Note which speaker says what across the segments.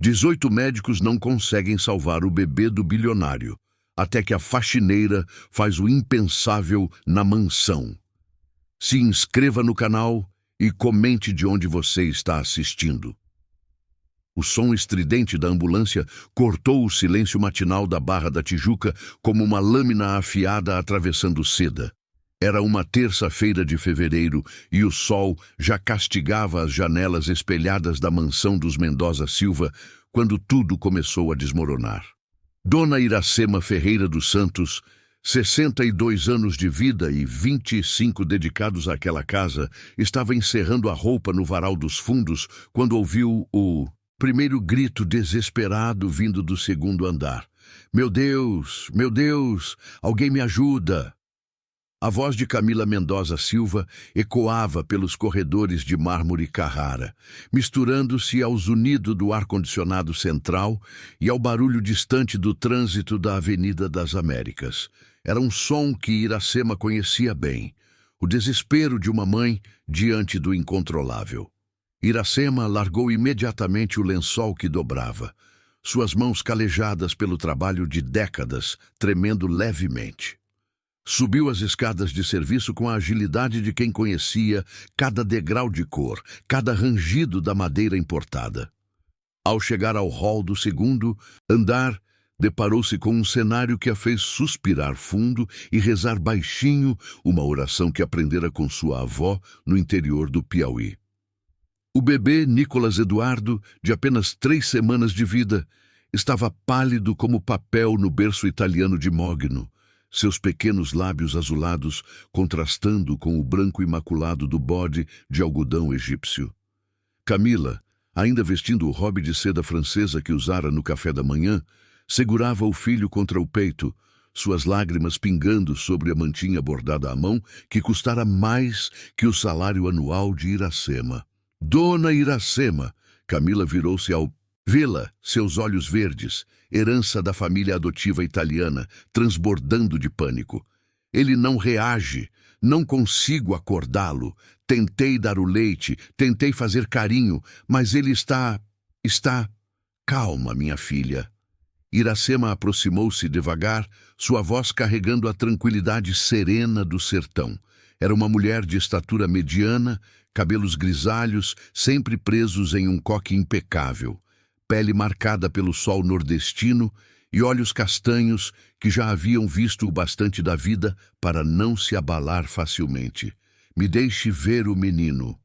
Speaker 1: 18 médicos não conseguem salvar o bebê do bilionário, até que a faxineira faz o impensável na mansão. Se inscreva no canal e comente de onde você está assistindo. O som estridente da ambulância cortou o silêncio matinal da Barra da Tijuca como uma lâmina afiada atravessando seda. Era uma terça-feira de fevereiro e o sol já castigava as janelas espelhadas da mansão dos Mendoza Silva quando tudo começou a desmoronar. Dona Iracema Ferreira dos Santos, 62 anos de vida e 25 dedicados àquela casa, estava encerrando a roupa no varal dos fundos quando ouviu o primeiro grito desesperado vindo do segundo andar. Meu Deus, alguém me ajuda! A voz de Camila Mendoza Silva ecoava pelos corredores de mármore Carrara, misturando-se ao zunido do ar-condicionado central e ao barulho distante do trânsito da Avenida das Américas. Era um som que Iracema conhecia bem, o desespero de uma mãe diante do incontrolável. Iracema largou imediatamente o lençol que dobrava, suas mãos calejadas pelo trabalho de décadas, tremendo levemente. Subiu as escadas de serviço com a agilidade de quem conhecia cada degrau de cor, cada rangido da madeira importada. Ao chegar ao hall do segundo andar, deparou-se com um cenário que a fez suspirar fundo e rezar baixinho uma oração que aprendera com sua avó no interior do Piauí. O bebê Nicolas Eduardo, de apenas 3 semanas de vida, estava pálido como papel no berço italiano de Mogno, seus pequenos lábios azulados contrastando com o branco imaculado do bode de algodão egípcio. Camila, ainda vestindo o robe de seda francesa que usara no café da manhã, segurava o filho contra o peito, suas lágrimas pingando sobre a mantinha bordada à mão que custara mais que o salário anual de Iracema. Dona Iracema! Camila virou-se ao vê-la, seus olhos verdes, herança da família adotiva italiana, transbordando de pânico. Ele não reage, não consigo acordá-lo. Tentei dar o leite, tentei fazer carinho, mas ele está... Calma, minha filha. Iracema aproximou-se devagar, sua voz carregando a tranquilidade serena do sertão. Era uma mulher de estatura mediana, cabelos grisalhos, sempre presos em um coque impecável, pele marcada pelo sol nordestino e olhos castanhos que já haviam visto o bastante da vida para não se abalar facilmente. Me deixe ver o menino.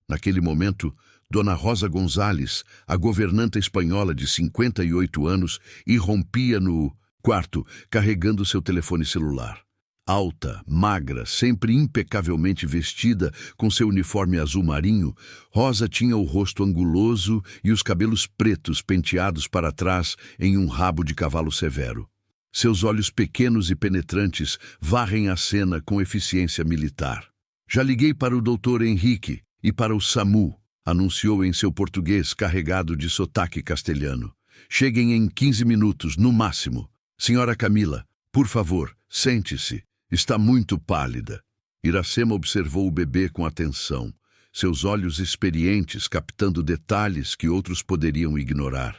Speaker 1: Naquele momento, Dona Rosa Gonzalez, a governanta espanhola de 58 anos, irrompia no quarto, carregando seu telefone celular. Alta, magra, sempre impecavelmente vestida, com seu uniforme azul marinho, Rosa tinha o rosto anguloso e os cabelos pretos penteados para trás em um rabo de cavalo severo. Seus olhos pequenos e penetrantes varrem a cena com eficiência militar. Já liguei para o Dr. Henrique e para o SAMU, anunciou em seu português carregado de sotaque castelhano. Cheguem em 15 minutos, no máximo. Senhora Camila, por favor, sente-se. Está muito pálida. Iracema observou o bebê com atenção, seus olhos experientes captando detalhes que outros poderiam ignorar.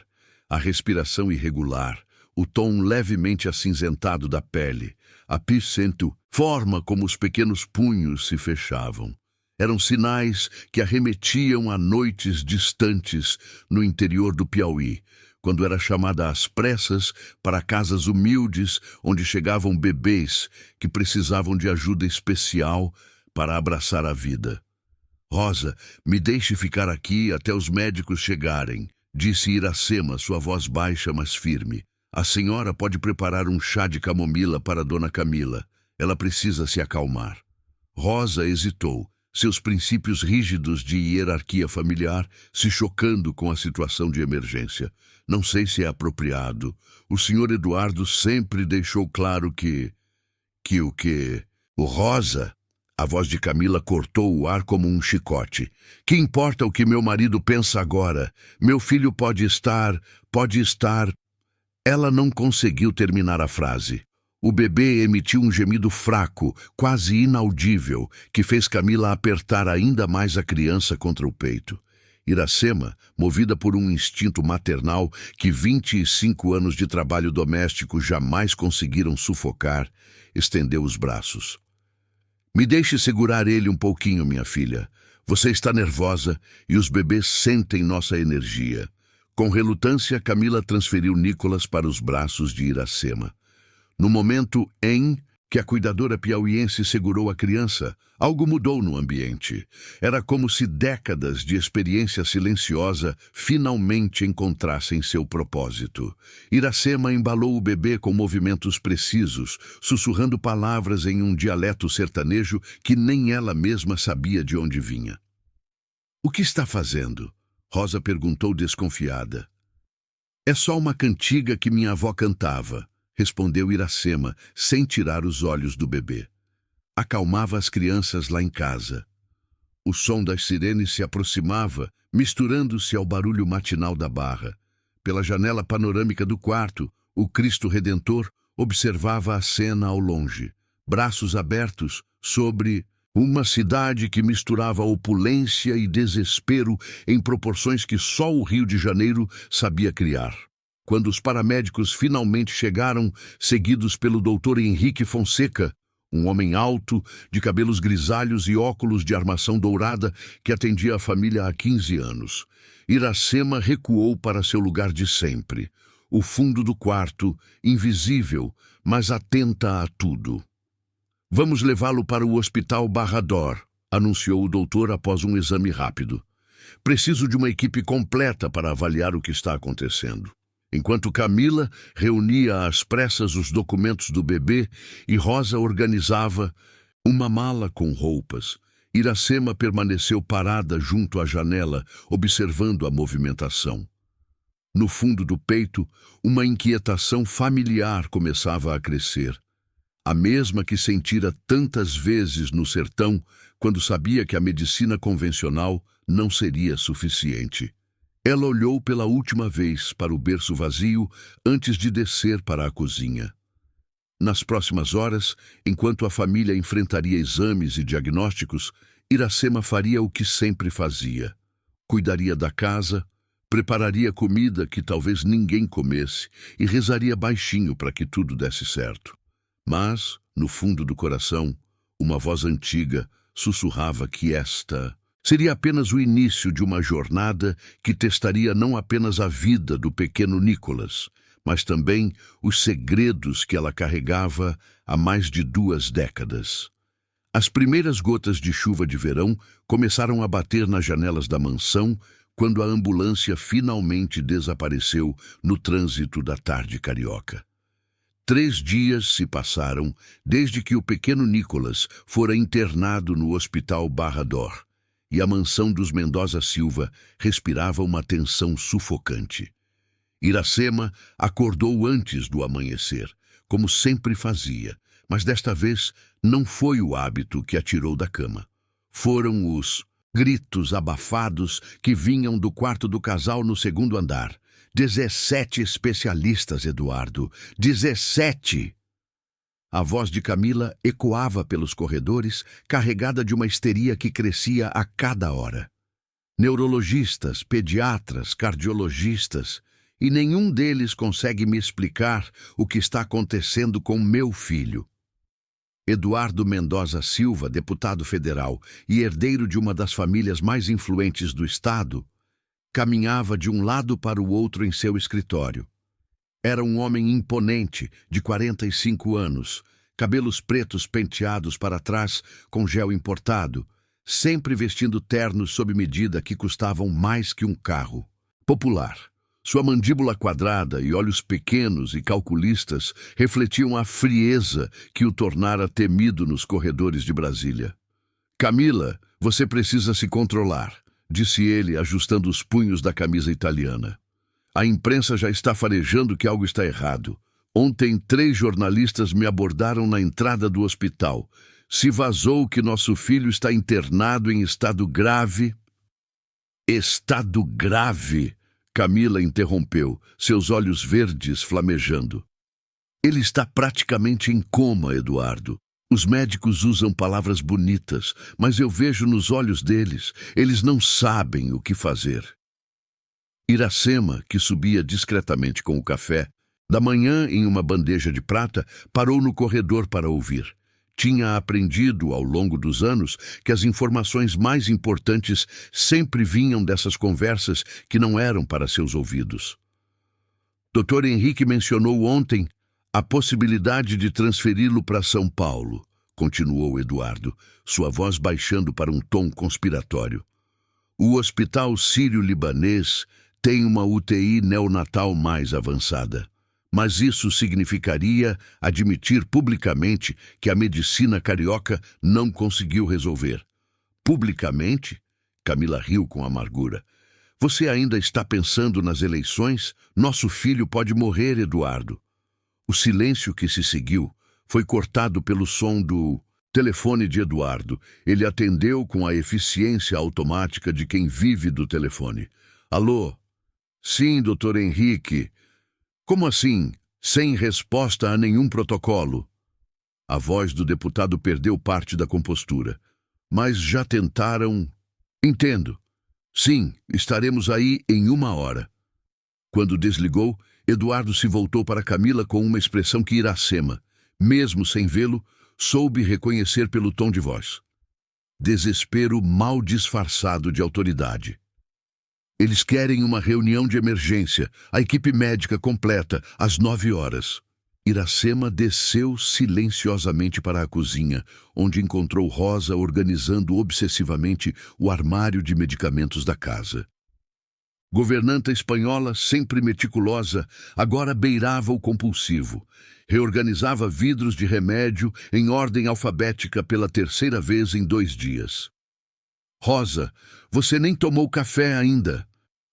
Speaker 1: A respiração irregular, o tom levemente acinzentado da pele, a forma como os pequenos punhos se fechavam. Eram sinais que arremetiam a noites distantes no interior do Piauí, quando era chamada às pressas para casas humildes onde chegavam bebês que precisavam de ajuda especial para abraçar a vida. Rosa, me deixe ficar aqui até os médicos chegarem, disse Iracema, sua voz baixa mas firme. A senhora pode preparar um chá de camomila para Dona Camila. Ela precisa se acalmar. Rosa hesitou, seus princípios rígidos de hierarquia familiar se chocando com a situação de emergência. Não sei se é apropriado. O senhor Eduardo sempre deixou claro que o quê? O Rosa? A voz de Camila cortou o ar como um chicote. Que importa o que meu marido pensa agora? Meu filho pode estar... Ela não conseguiu terminar a frase. O bebê emitiu um gemido fraco, quase inaudível, que fez Camila apertar ainda mais a criança contra o peito. Iracema, movida por um instinto maternal que 25 anos de trabalho doméstico jamais conseguiram sufocar, estendeu os braços. Me deixe segurar ele um pouquinho, minha filha. Você está nervosa e os bebês sentem nossa energia. Com relutância, Camila transferiu Nicolas para os braços de Iracema. No momento em que a cuidadora piauiense segurou a criança, algo mudou no ambiente. Era como se décadas de experiência silenciosa finalmente encontrassem seu propósito. Iracema embalou o bebê com movimentos precisos, sussurrando palavras em um dialeto sertanejo que nem ela mesma sabia de onde vinha. "O que está fazendo?" Rosa perguntou desconfiada. "É só uma cantiga que minha avó cantava", respondeu Iracema, sem tirar os olhos do bebê. Acalmava as crianças lá em casa. O som das sirenes se aproximava, misturando-se ao barulho matinal da barra. Pela janela panorâmica do quarto, o Cristo Redentor observava a cena ao longe, braços abertos sobre uma cidade que misturava opulência e desespero em proporções que só o Rio de Janeiro sabia criar. Quando os paramédicos finalmente chegaram, seguidos pelo doutor Henrique Fonseca, um homem alto, de cabelos grisalhos e óculos de armação dourada, que atendia a família há 15 anos, Iracema recuou para seu lugar de sempre, o fundo do quarto, invisível, mas atenta a tudo. "Vamos levá-lo para o Hospital Barra d'Or", anunciou o doutor após um exame rápido. "Preciso de uma equipe completa para avaliar o que está acontecendo." Enquanto Camila reunia às pressas os documentos do bebê e Rosa organizava uma mala com roupas, Iracema permaneceu parada junto à janela, observando a movimentação. No fundo do peito, uma inquietação familiar começava a crescer. A mesma que sentira tantas vezes no sertão, quando sabia que a medicina convencional não seria suficiente. Ela olhou pela última vez para o berço vazio antes de descer para a cozinha. Nas próximas horas, enquanto a família enfrentaria exames e diagnósticos, Iracema faria o que sempre fazia. Cuidaria da casa, prepararia comida que talvez ninguém comesse e rezaria baixinho para que tudo desse certo. Mas, no fundo do coração, uma voz antiga sussurrava que esta seria apenas o início de uma jornada que testaria não apenas a vida do pequeno Nicolas, mas também os segredos que ela carregava há mais de 2 décadas. As primeiras gotas de chuva de verão começaram a bater nas janelas da mansão quando a ambulância finalmente desapareceu no trânsito da tarde carioca. 3 dias se passaram desde que o pequeno Nicolas fora internado no Hospital Barra d'Or, e a mansão dos Mendoza Silva respirava uma tensão sufocante. Iracema acordou antes do amanhecer, como sempre fazia, mas desta vez não foi o hábito que a tirou da cama. Foram os gritos abafados que vinham do quarto do casal no 2º andar. 17 especialistas, Eduardo. 17! A voz de Camila ecoava pelos corredores, carregada de uma histeria que crescia a cada hora. Neurologistas, pediatras, cardiologistas, e nenhum deles consegue me explicar o que está acontecendo com meu filho. Eduardo Mendoza Silva, deputado federal e herdeiro de uma das famílias mais influentes do estado, caminhava de um lado para o outro em seu escritório. Era um homem imponente, de 45 anos, cabelos pretos penteados para trás com gel importado, sempre vestindo ternos sob medida que custavam mais que um carro. Popular. Sua mandíbula quadrada e olhos pequenos e calculistas refletiam a frieza que o tornara temido nos corredores de Brasília. "Camila, você precisa se controlar", disse ele, ajustando os punhos da camisa italiana. "A imprensa já está farejando que algo está errado. Ontem 3 jornalistas me abordaram na entrada do hospital. Se vazou que nosso filho está internado em estado grave." "Estado grave?" Camila interrompeu, seus olhos verdes flamejando. "Ele está praticamente em coma, Eduardo. Os médicos usam palavras bonitas, mas eu vejo nos olhos deles, eles não sabem o que fazer. Iracema, que subia discretamente com o café, da manhã em uma bandeja de prata, parou no corredor para ouvir. Tinha aprendido, ao longo dos anos, que as informações mais importantes sempre vinham dessas conversas que não eram para seus ouvidos. Dr. Henrique mencionou ontem a possibilidade de transferi-lo para São Paulo, continuou Eduardo, sua voz baixando para um tom conspiratório. O Hospital Sírio-Libanês tem uma UTI neonatal mais avançada. Mas isso significaria admitir publicamente que a medicina carioca não conseguiu resolver. Publicamente? Camila riu com amargura. Você ainda está pensando nas eleições? Nosso filho pode morrer, Eduardo. O silêncio que se seguiu foi cortado pelo som do telefone de Eduardo. Ele atendeu com a eficiência automática de quem vive do telefone. Alô? Sim, Dr. Henrique. Como assim? Sem resposta a nenhum protocolo? A voz do deputado perdeu parte da compostura. Mas já tentaram... Entendo. Sim, estaremos aí em 1 hora. Quando desligou, Eduardo se voltou para Camila com uma expressão que Iracema, mesmo sem vê-lo, soube reconhecer pelo tom de voz. Desespero mal disfarçado de autoridade. Eles querem uma reunião de emergência, a equipe médica completa, às 9 horas. Iracema desceu silenciosamente para a cozinha, onde encontrou Rosa organizando obsessivamente o armário de medicamentos da casa. Governanta espanhola, sempre meticulosa, agora beirava o compulsivo. Reorganizava vidros de remédio em ordem alfabética pela 3ª vez em 2 dias. Rosa, você nem tomou café ainda,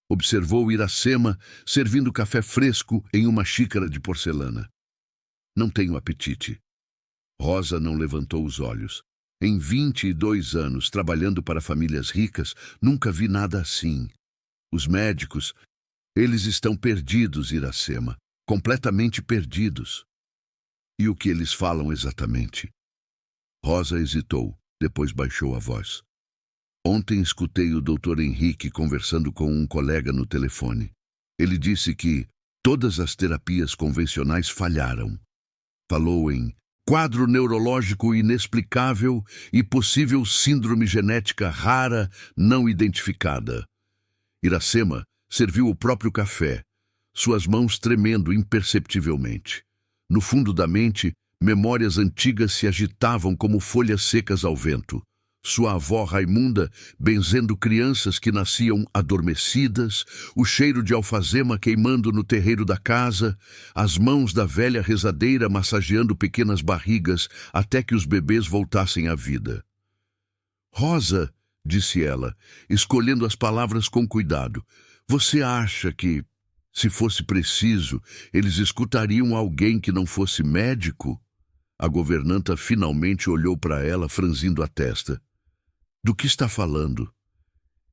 Speaker 1: observou Iracema, servindo café fresco em uma xícara de porcelana. Não tenho apetite. Rosa não levantou os olhos. Em 22 anos, trabalhando para famílias ricas, nunca vi nada assim. Os médicos, eles estão perdidos, Iracema, completamente perdidos. E o que eles falam exatamente? Rosa hesitou, depois baixou a voz. Ontem escutei o Dr. Henrique conversando com um colega no telefone. Ele disse que todas as terapias convencionais falharam. Falou em quadro neurológico inexplicável e possível síndrome genética rara não identificada. Iracema serviu o próprio café, suas mãos tremendo imperceptivelmente. No fundo da mente, memórias antigas se agitavam como folhas secas ao vento. Sua avó Raimunda benzendo crianças que nasciam adormecidas, o cheiro de alfazema queimando no terreiro da casa, as mãos da velha rezadeira massageando pequenas barrigas até que os bebês voltassem à vida. Rosa, disse ela, escolhendo as palavras com cuidado, você acha que, se fosse preciso, eles escutariam alguém que não fosse médico? A governanta finalmente olhou para ela, franzindo a testa. Do que está falando?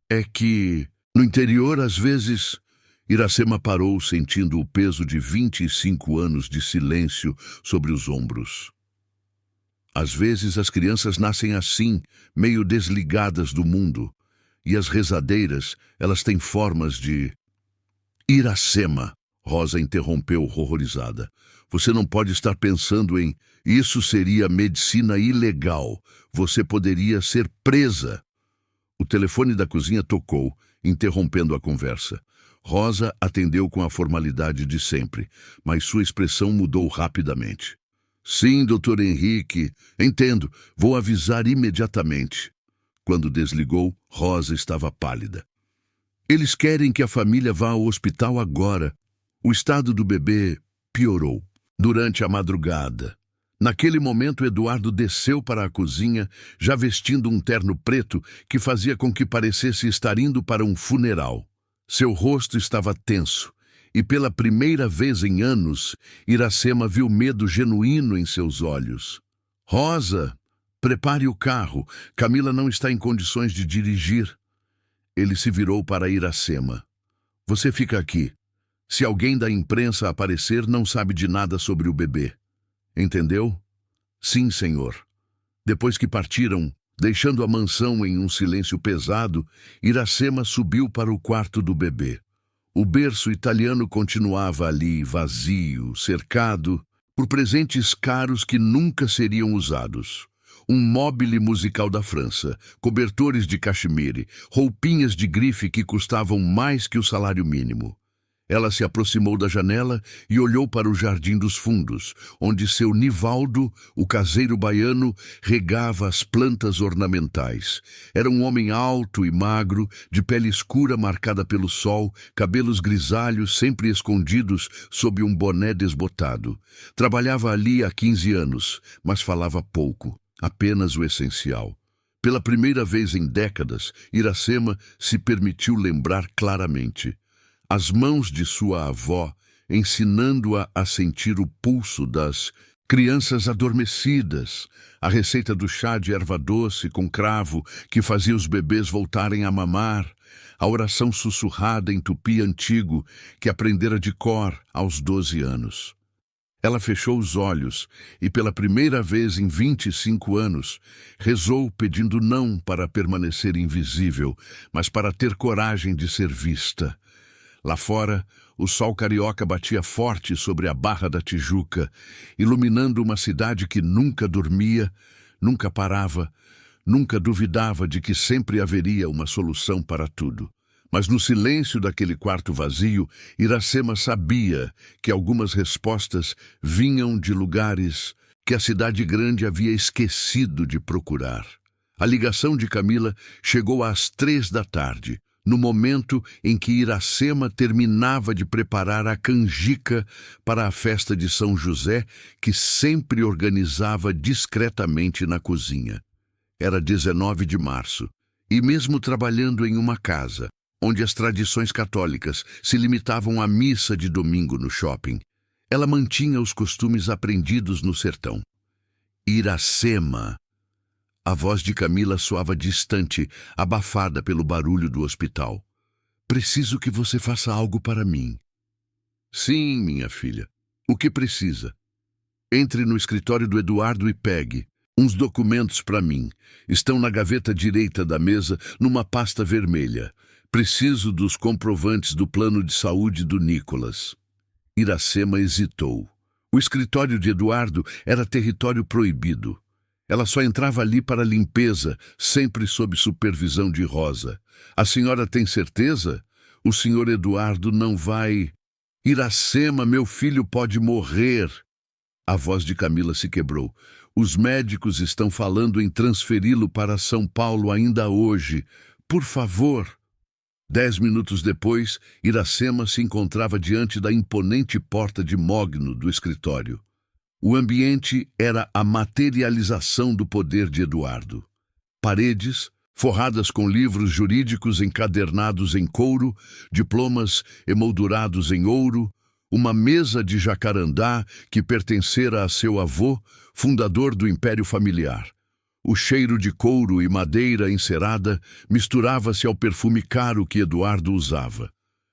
Speaker 1: É que, no interior, às vezes... Iracema parou, sentindo o peso de 25 anos de silêncio sobre os ombros. Às vezes as crianças nascem assim, meio desligadas do mundo, e as rezadeiras, elas têm formas de... Iracema, Rosa interrompeu horrorizada. Você não pode estar pensando em... Isso seria medicina ilegal. Você poderia ser presa. O telefone da cozinha tocou, interrompendo a conversa. Rosa atendeu com a formalidade de sempre, mas sua expressão mudou rapidamente. Sim, Dr. Henrique, entendo. Vou avisar imediatamente. Quando desligou, Rosa estava pálida. Eles querem que a família vá ao hospital agora. O estado do bebê piorou. Durante a madrugada. Naquele momento, Eduardo desceu para a cozinha, já vestindo um terno preto que fazia com que parecesse estar indo para um funeral. Seu rosto estava tenso, e pela primeira vez em anos, Iracema viu medo genuíno em seus olhos. Rosa, prepare o carro. Camila não está em condições de dirigir. Ele se virou para Iracema. Você fica aqui. Se alguém da imprensa aparecer, não sabe de nada sobre o bebê. Entendeu? Sim, senhor. Depois que partiram, deixando a mansão em um silêncio pesado, Iracema subiu para o quarto do bebê. O berço italiano continuava ali, vazio, cercado por presentes caros que nunca seriam usados. Um mobile musical da França, cobertores de cachemire, roupinhas de grife que custavam mais que o salário mínimo. Ela se aproximou da janela e olhou para o jardim dos fundos, onde seu Nivaldo, o caseiro baiano, regava as plantas ornamentais. Era um homem alto e magro, de pele escura marcada pelo sol, cabelos grisalhos sempre escondidos sob um boné desbotado. Trabalhava ali há 15 anos, mas falava pouco, apenas o essencial. Pela primeira vez em décadas, Iracema se permitiu lembrar claramente. As mãos de sua avó, ensinando-a a sentir o pulso das crianças adormecidas, a receita do chá de erva doce com cravo que fazia os bebês voltarem a mamar, a oração sussurrada em tupi antigo que aprendera de cor aos 12 anos. Ela fechou os olhos e, pela primeira vez em 25 anos, rezou pedindo não para permanecer invisível, mas para ter coragem de ser vista. Lá fora, o sol carioca batia forte sobre a Barra da Tijuca, iluminando uma cidade que nunca dormia, nunca parava, nunca duvidava de que sempre haveria uma solução para tudo. Mas no silêncio daquele quarto vazio, Iracema sabia que algumas respostas vinham de lugares que a cidade grande havia esquecido de procurar. A ligação de Camila chegou às 3 da tarde. No momento em que Iracema terminava de preparar a canjica para a festa de São José, que sempre organizava discretamente na cozinha. Era 19 de março, e mesmo trabalhando em uma casa, onde as tradições católicas se limitavam à missa de domingo no shopping, ela mantinha os costumes aprendidos no sertão. Iracema! A voz de Camila soava distante, abafada pelo barulho do hospital. Preciso que você faça algo para mim. Sim, minha filha. O que precisa? Entre no escritório do Eduardo e pegue uns documentos para mim. Estão na gaveta direita da mesa, numa pasta vermelha. Preciso dos comprovantes do plano de saúde do Nicolas. Iracema hesitou. O escritório de Eduardo era território proibido. Ela só entrava ali para limpeza, sempre sob supervisão de Rosa. A senhora tem certeza? O senhor Eduardo não vai... Iracema, meu filho pode morrer. A voz de Camila se quebrou. Os médicos estão falando em transferi-lo para São Paulo ainda hoje. Por favor. 10 minutos depois, Iracema se encontrava diante da imponente porta de mogno do escritório. O ambiente era a materialização do poder de Eduardo. Paredes, forradas com livros jurídicos encadernados em couro, diplomas emoldurados em ouro, uma mesa de jacarandá que pertencera a seu avô, fundador do Império Familiar. O cheiro de couro e madeira encerada misturava-se ao perfume caro que Eduardo usava.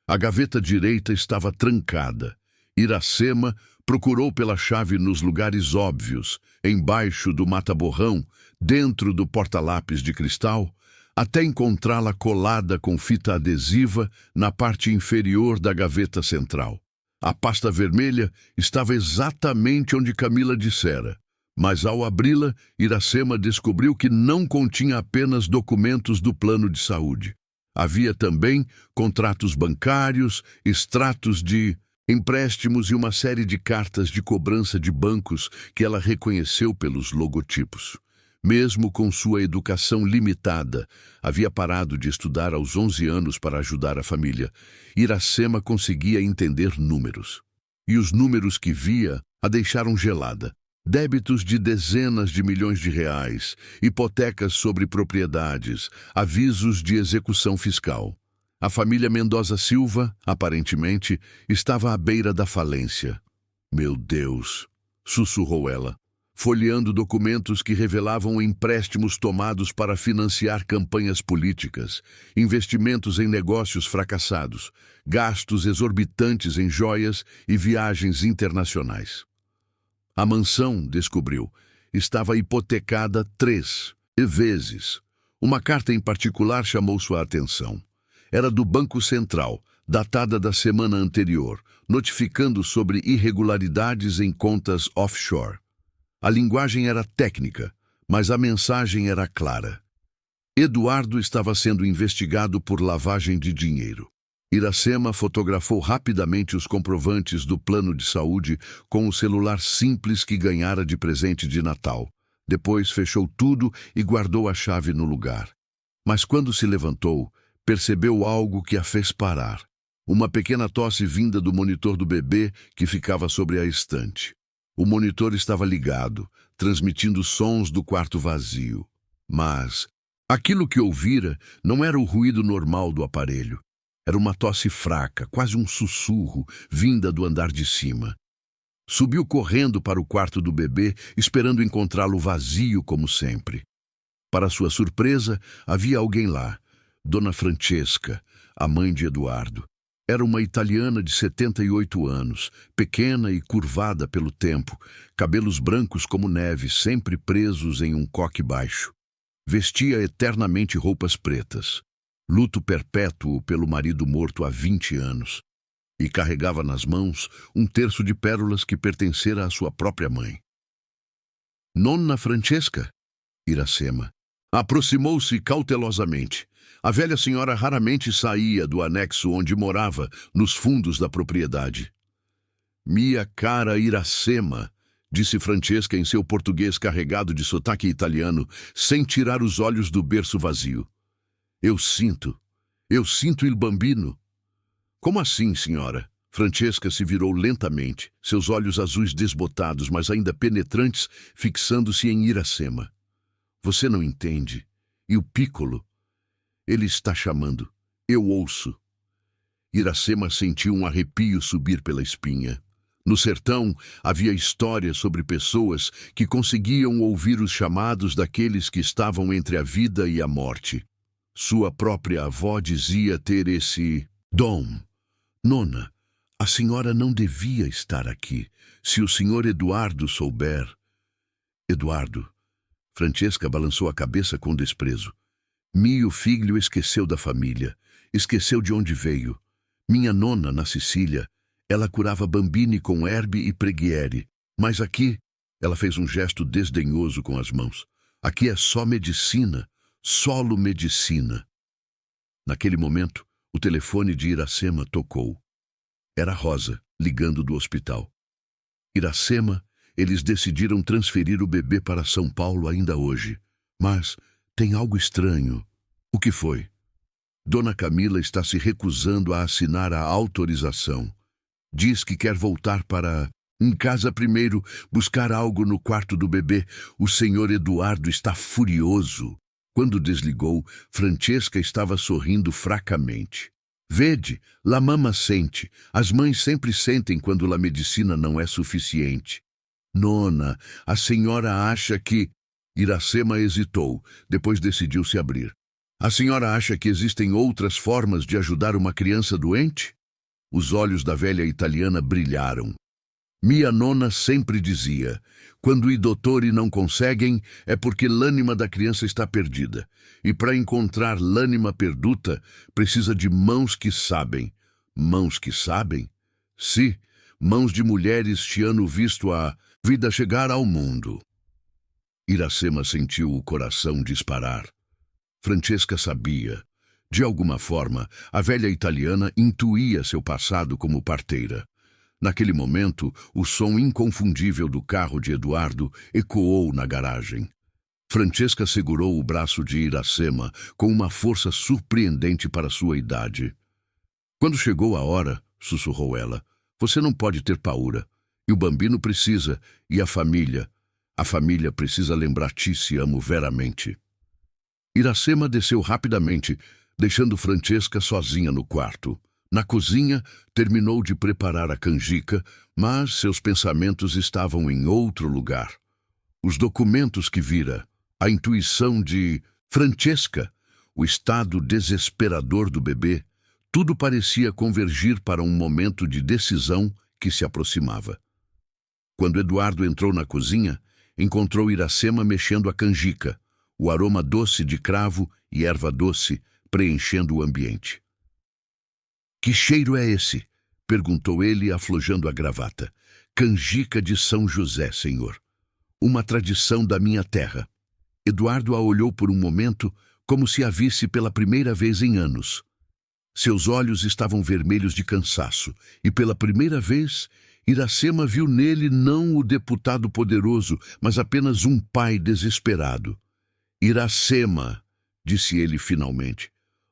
Speaker 1: A gaveta direita estava trancada. Iracema procurou pela chave nos lugares óbvios, embaixo do mata-borrão, dentro do porta-lápis de cristal, até encontrá-la colada com fita adesiva na parte inferior da gaveta central. A pasta vermelha estava exatamente onde Camila dissera, mas ao abri-la, Iracema descobriu que não continha apenas documentos do plano de saúde. Havia também contratos bancários, extratos de empréstimos e uma série de cartas de cobrança de bancos que ela reconheceu pelos logotipos. Mesmo com sua educação limitada, havia parado de estudar aos 11 anos para ajudar a família. Iracema conseguia entender números. E os números que via a deixaram gelada. Débitos de dezenas de milhões de reais, hipotecas sobre propriedades, avisos de execução fiscal. A família Mendoza Silva, aparentemente, estava à beira da falência. Meu Deus, sussurrou ela, folheando documentos que revelavam empréstimos tomados para financiar campanhas políticas, investimentos em negócios fracassados, gastos exorbitantes em joias e viagens internacionais. A mansão, descobriu, estava hipotecada 3 vezes. Uma carta em particular chamou sua atenção. Era do Banco Central, datada da semana anterior, notificando sobre irregularidades em contas offshore. A linguagem era técnica, mas a mensagem era clara. Eduardo estava sendo investigado por lavagem de dinheiro. Iracema fotografou rapidamente os comprovantes do plano de saúde com o celular simples que ganhara de presente de Natal. Depois fechou tudo e guardou a chave no lugar. Mas quando se levantou, percebeu algo que a fez parar. Uma pequena tosse vinda do monitor do bebê que ficava sobre a estante. O monitor estava ligado, transmitindo sons do quarto vazio. Mas aquilo que ouvira não era o ruído normal do aparelho. Era uma tosse fraca, quase um sussurro, vinda do andar de cima. Subiu correndo para o quarto do bebê, esperando encontrá-lo vazio como sempre. Para sua surpresa, havia alguém lá, Dona Francesca, a mãe de Eduardo. Era uma italiana de 78 anos, pequena e curvada pelo tempo, cabelos brancos como neve, sempre presos em um coque baixo. Vestia eternamente roupas pretas, luto perpétuo pelo marido morto há 20 anos, e carregava nas mãos um terço de pérolas que pertencera à sua própria mãe. Nonna Francesca? Iracema. Aproximou-se cautelosamente. A velha senhora raramente saía do anexo onde morava, nos fundos da propriedade. Minha cara Iracema, disse Francesca em seu português carregado de sotaque italiano, sem tirar os olhos do berço vazio. Eu sinto il bambino. Como assim, senhora? Francesca se virou lentamente, seus olhos azuis desbotados, mas ainda penetrantes, fixando-se em Iracema. Você não entende. E o Piccolo? Ele está chamando. Eu ouço. Iracema sentiu um arrepio subir pela espinha. No sertão, havia histórias sobre pessoas que conseguiam ouvir os chamados daqueles que estavam entre a vida e a morte. Sua própria avó dizia ter esse dom. Nona, a senhora não devia estar aqui. Se o senhor Eduardo souber... Eduardo. Francesca balançou a cabeça com desprezo. Mio filho esqueceu da família. Esqueceu de onde veio. Minha nona, na Sicília, ela curava bambini com herbe e preghiere. Mas aqui, ela fez um gesto desdenhoso com as mãos. Aqui é só medicina. Solo medicina. Naquele momento, o telefone de Iracema tocou. Era Rosa, ligando do hospital. Iracema, eles decidiram transferir o bebê para São Paulo ainda hoje. Mas tem algo estranho. O que foi? Dona Camila está se recusando a assinar a autorização. Diz que quer voltar para... Em casa primeiro, buscar algo no quarto do bebê. O senhor Eduardo está furioso. Quando desligou, Francesca estava sorrindo fracamente. Vede, la mama sente. As mães sempre sentem quando a medicina não é suficiente. Nona, a senhora acha que... Iracema hesitou, depois decidiu se abrir. A senhora acha que existem outras formas de ajudar uma criança doente? Os olhos da velha italiana brilharam. Minha nona sempre dizia, quando i dottori não conseguem, é porque l'ânima da criança está perdida. E para encontrar l'ânima perduta, precisa de mãos que sabem. Mãos que sabem? Sim, mãos de mulheres que hanno visto a vida chegar ao mundo. Iracema sentiu o coração disparar. Francesca sabia. De alguma forma, a velha italiana intuía seu passado como parteira. Naquele momento, o som inconfundível do carro de Eduardo ecoou na garagem. Francesca segurou o braço de Iracema com uma força surpreendente para sua idade. Quando chegou a hora, sussurrou ela, você não pode ter paura. E o bambino precisa, e a família precisa lembrar-te se amo veramente. Iracema desceu rapidamente, deixando Francesca sozinha no quarto. Na cozinha, terminou de preparar a canjica, mas seus pensamentos estavam em outro lugar. Os documentos que vira, a intuição de Francesca, o estado desesperador do bebê, tudo parecia convergir para um momento de decisão que se aproximava. Quando Eduardo entrou na cozinha, encontrou Iracema mexendo a canjica, o aroma doce de cravo e erva doce preenchendo o ambiente. "Que cheiro é esse?" perguntou ele, aflojando a gravata. "Canjica de São José, senhor. Uma tradição da minha terra." Eduardo a olhou por um momento, como se a visse pela primeira vez em anos. Seus olhos estavam vermelhos de cansaço, e pela primeira vez, Iracema viu nele não o deputado poderoso, mas apenas um pai desesperado. "Iracema", disse ele finalmente,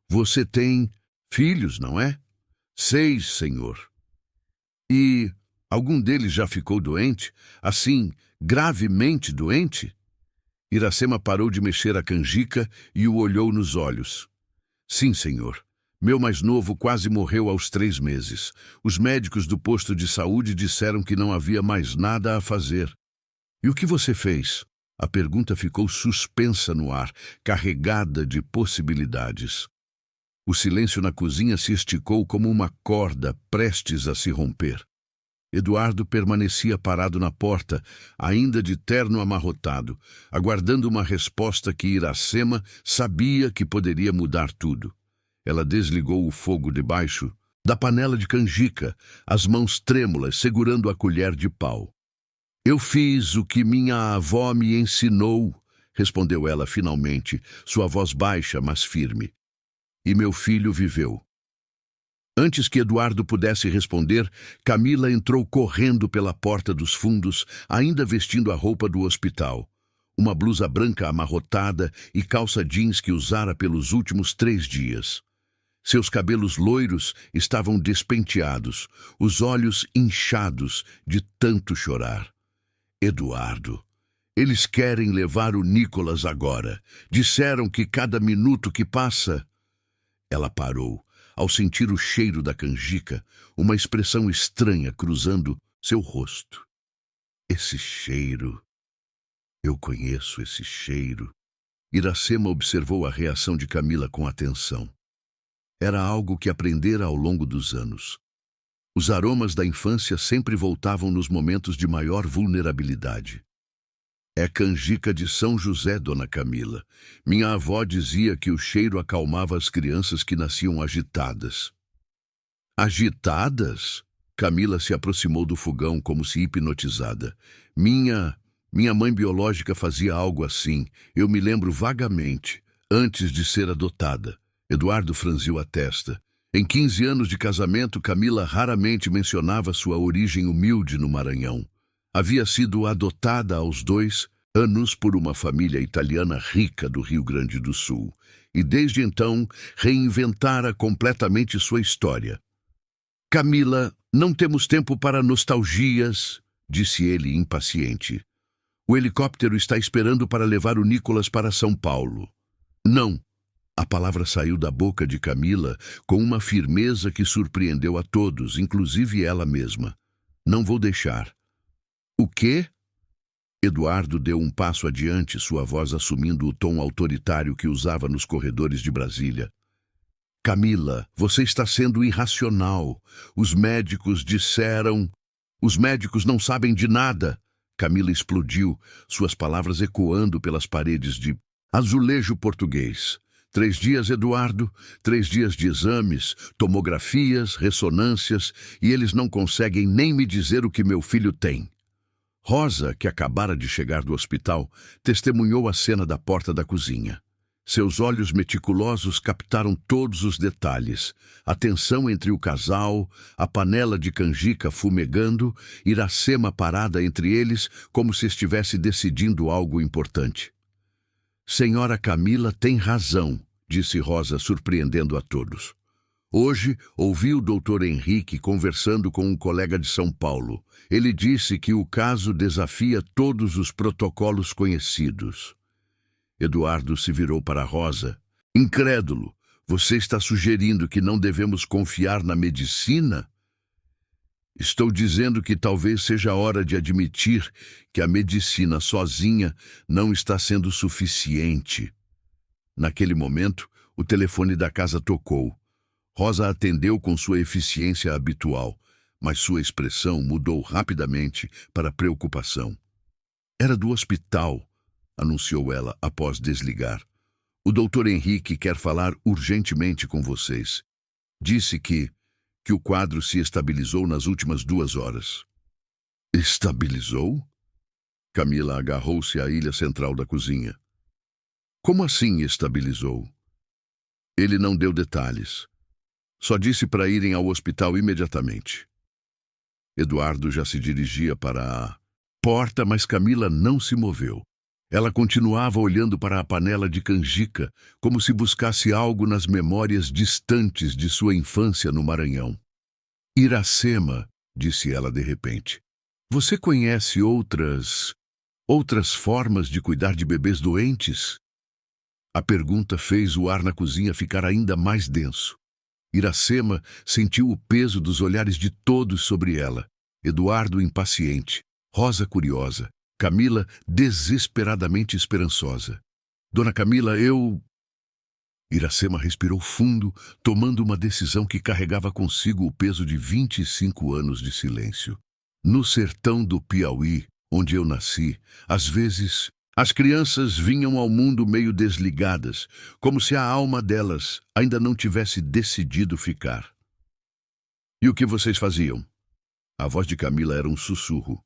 Speaker 1: "você tem filhos, não é?" "6, senhor." "E algum deles já ficou doente? Assim, gravemente doente?" Iracema parou de mexer a canjica e o olhou nos olhos. "Sim, senhor. Meu mais novo quase morreu aos 3 meses. Os médicos do posto de saúde disseram que não havia mais nada a fazer." "E o que você fez?" A pergunta ficou suspensa no ar, carregada de possibilidades. O silêncio na cozinha se esticou como uma corda prestes a se romper. Eduardo permanecia parado na porta, ainda de terno amarrotado, aguardando uma resposta que Iracema sabia que poderia mudar tudo. Ela desligou o fogo debaixo da panela de canjica, as mãos trêmulas segurando a colher de pau. "Eu fiz o que minha avó me ensinou", respondeu ela finalmente, sua voz baixa, mas firme. "E meu filho viveu." Antes que Eduardo pudesse responder, Camila entrou correndo pela porta dos fundos, ainda vestindo a roupa do hospital. Uma blusa branca amarrotada e calça jeans que usara pelos últimos 3 dias. Seus cabelos loiros estavam despenteados, os olhos inchados de tanto chorar. "Eduardo, eles querem levar o Nicolas agora. Disseram que cada minuto que passa..." Ela parou, ao sentir o cheiro da canjica, uma expressão estranha cruzando seu rosto. "Esse cheiro... Eu conheço esse cheiro." Iracema observou a reação de Camila com atenção. Era algo que aprendera ao longo dos anos. Os aromas da infância sempre voltavam nos momentos de maior vulnerabilidade. "É canjica de São José, dona Camila. Minha avó dizia que o cheiro acalmava as crianças que nasciam agitadas." "Agitadas?" Camila se aproximou do fogão como se hipnotizada. Minha mãe biológica fazia algo assim. Eu me lembro vagamente, antes de ser adotada." Eduardo franziu a testa. Em 15 anos de casamento, Camila raramente mencionava sua origem humilde no Maranhão. Havia sido adotada aos 2 anos por uma família italiana rica do Rio Grande do Sul, e desde então reinventara completamente sua história. "Camila, não temos tempo para nostalgias", disse ele impaciente. "O helicóptero está esperando para levar o Nicolas para São Paulo." "Não." A palavra saiu da boca de Camila com uma firmeza que surpreendeu a todos, inclusive ela mesma. "Não vou deixar." "O quê?" Eduardo deu um passo adiante, sua voz assumindo o tom autoritário que usava nos corredores de Brasília. "Camila, você está sendo irracional. Os médicos disseram..." "Os médicos não sabem de nada." Camila explodiu, suas palavras ecoando pelas paredes de azulejo português. 3 dias, Eduardo, 3 dias de exames, tomografias, ressonâncias, e eles não conseguem nem me dizer o que meu filho tem. Rosa, que acabara de chegar do hospital, testemunhou a cena da porta da cozinha. Seus olhos meticulosos captaram todos os detalhes. A tensão entre o casal, a panela de canjica fumegando, Iracema parada entre eles como se estivesse decidindo algo importante. "Senhora Camila tem razão", disse Rosa, surpreendendo a todos. "Hoje ouvi o Dr. Henrique conversando com um colega de São Paulo. Ele disse que o caso desafia todos os protocolos conhecidos." Eduardo se virou para Rosa. "Incrédulo, você está sugerindo que não devemos confiar na medicina?" "Estou dizendo que talvez seja a hora de admitir que a medicina sozinha não está sendo suficiente." Naquele momento, o telefone da casa tocou. Rosa atendeu com sua eficiência habitual, mas sua expressão mudou rapidamente para preocupação. Era do hospital, anunciou ela após desligar. O doutor Henrique quer falar urgentemente com vocês. Disse que o quadro se estabilizou nas últimas 2 horas. Estabilizou? Camila agarrou-se à ilha central da cozinha. Como assim estabilizou? Ele não deu detalhes. Só disse para irem ao hospital imediatamente. Eduardo já se dirigia para a porta, mas Camila não se moveu. Ela continuava olhando para a panela de canjica, como se buscasse algo nas memórias distantes de sua infância no Maranhão. Iracema, disse ela de repente, você conhece outras formas de cuidar de bebês doentes? A pergunta fez o ar na cozinha ficar ainda mais denso. Iracema sentiu o peso dos olhares de todos sobre ela. Eduardo impaciente, Rosa curiosa, Camila desesperadamente esperançosa. Dona Camila, Iracema respirou fundo, tomando uma decisão que carregava consigo o peso de 25 anos de silêncio. No sertão do Piauí, onde eu nasci, às vezes, as crianças vinham ao mundo meio desligadas, como se a alma delas ainda não tivesse decidido ficar. E o que vocês faziam? A voz de Camila era um sussurro.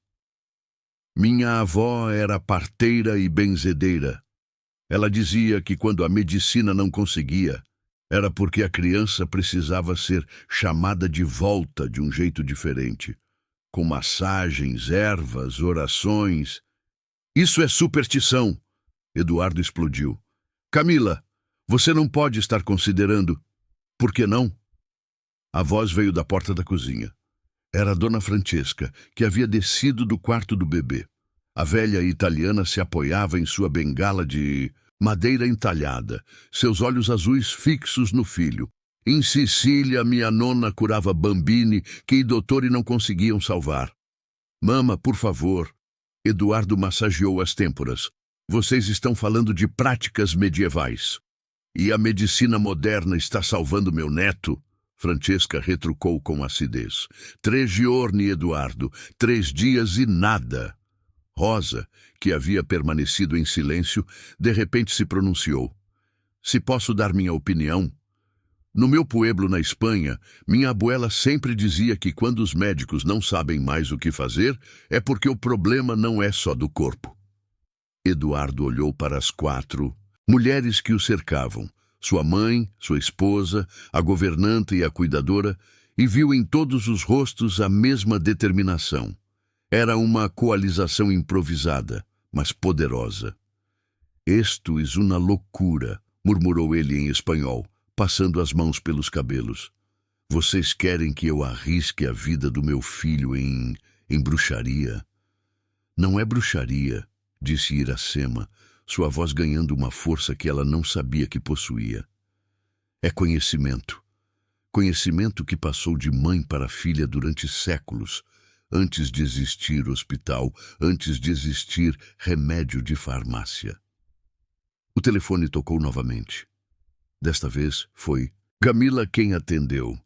Speaker 1: Minha avó era parteira e benzedeira. Ela dizia que quando a medicina não conseguia, era porque a criança precisava ser chamada de volta de um jeito diferente, com massagens, ervas, orações. Isso é superstição, Eduardo explodiu. Camila, você não pode estar considerando. Por que não? A voz veio da porta da cozinha. Era a dona Francesca, que havia descido do quarto do bebê. A velha italiana se apoiava em sua bengala de madeira entalhada, seus olhos azuis fixos no filho. Em Sicília, minha nona curava bambini que i dottori não conseguiam salvar. Mama, por favor. Eduardo massageou as têmporas. Vocês estão falando de práticas medievais. E a medicina moderna está salvando meu neto? Francesca retrucou com acidez. 3 giorni, Eduardo. 3 dias e nada. Rosa, que havia permanecido em silêncio, de repente se pronunciou. Se posso dar minha opinião? No meu pueblo na Espanha, minha abuela sempre dizia que quando os médicos não sabem mais o que fazer, é porque o problema não é só do corpo. Eduardo olhou para as 4 mulheres que o cercavam, sua mãe, sua esposa, a governanta e a cuidadora, e viu em todos os rostos a mesma determinação. Era uma coalização improvisada, mas poderosa. Esto es una loucura, murmurou ele em espanhol, passando as mãos pelos cabelos. Vocês querem que eu arrisque a vida do meu filho em bruxaria? Não é bruxaria, disse Iracema, sua voz ganhando uma força que ela não sabia que possuía. É conhecimento. Conhecimento que passou de mãe para filha durante séculos, antes de existir hospital, antes de existir remédio de farmácia. O telefone tocou novamente. Desta vez foi Camila quem atendeu.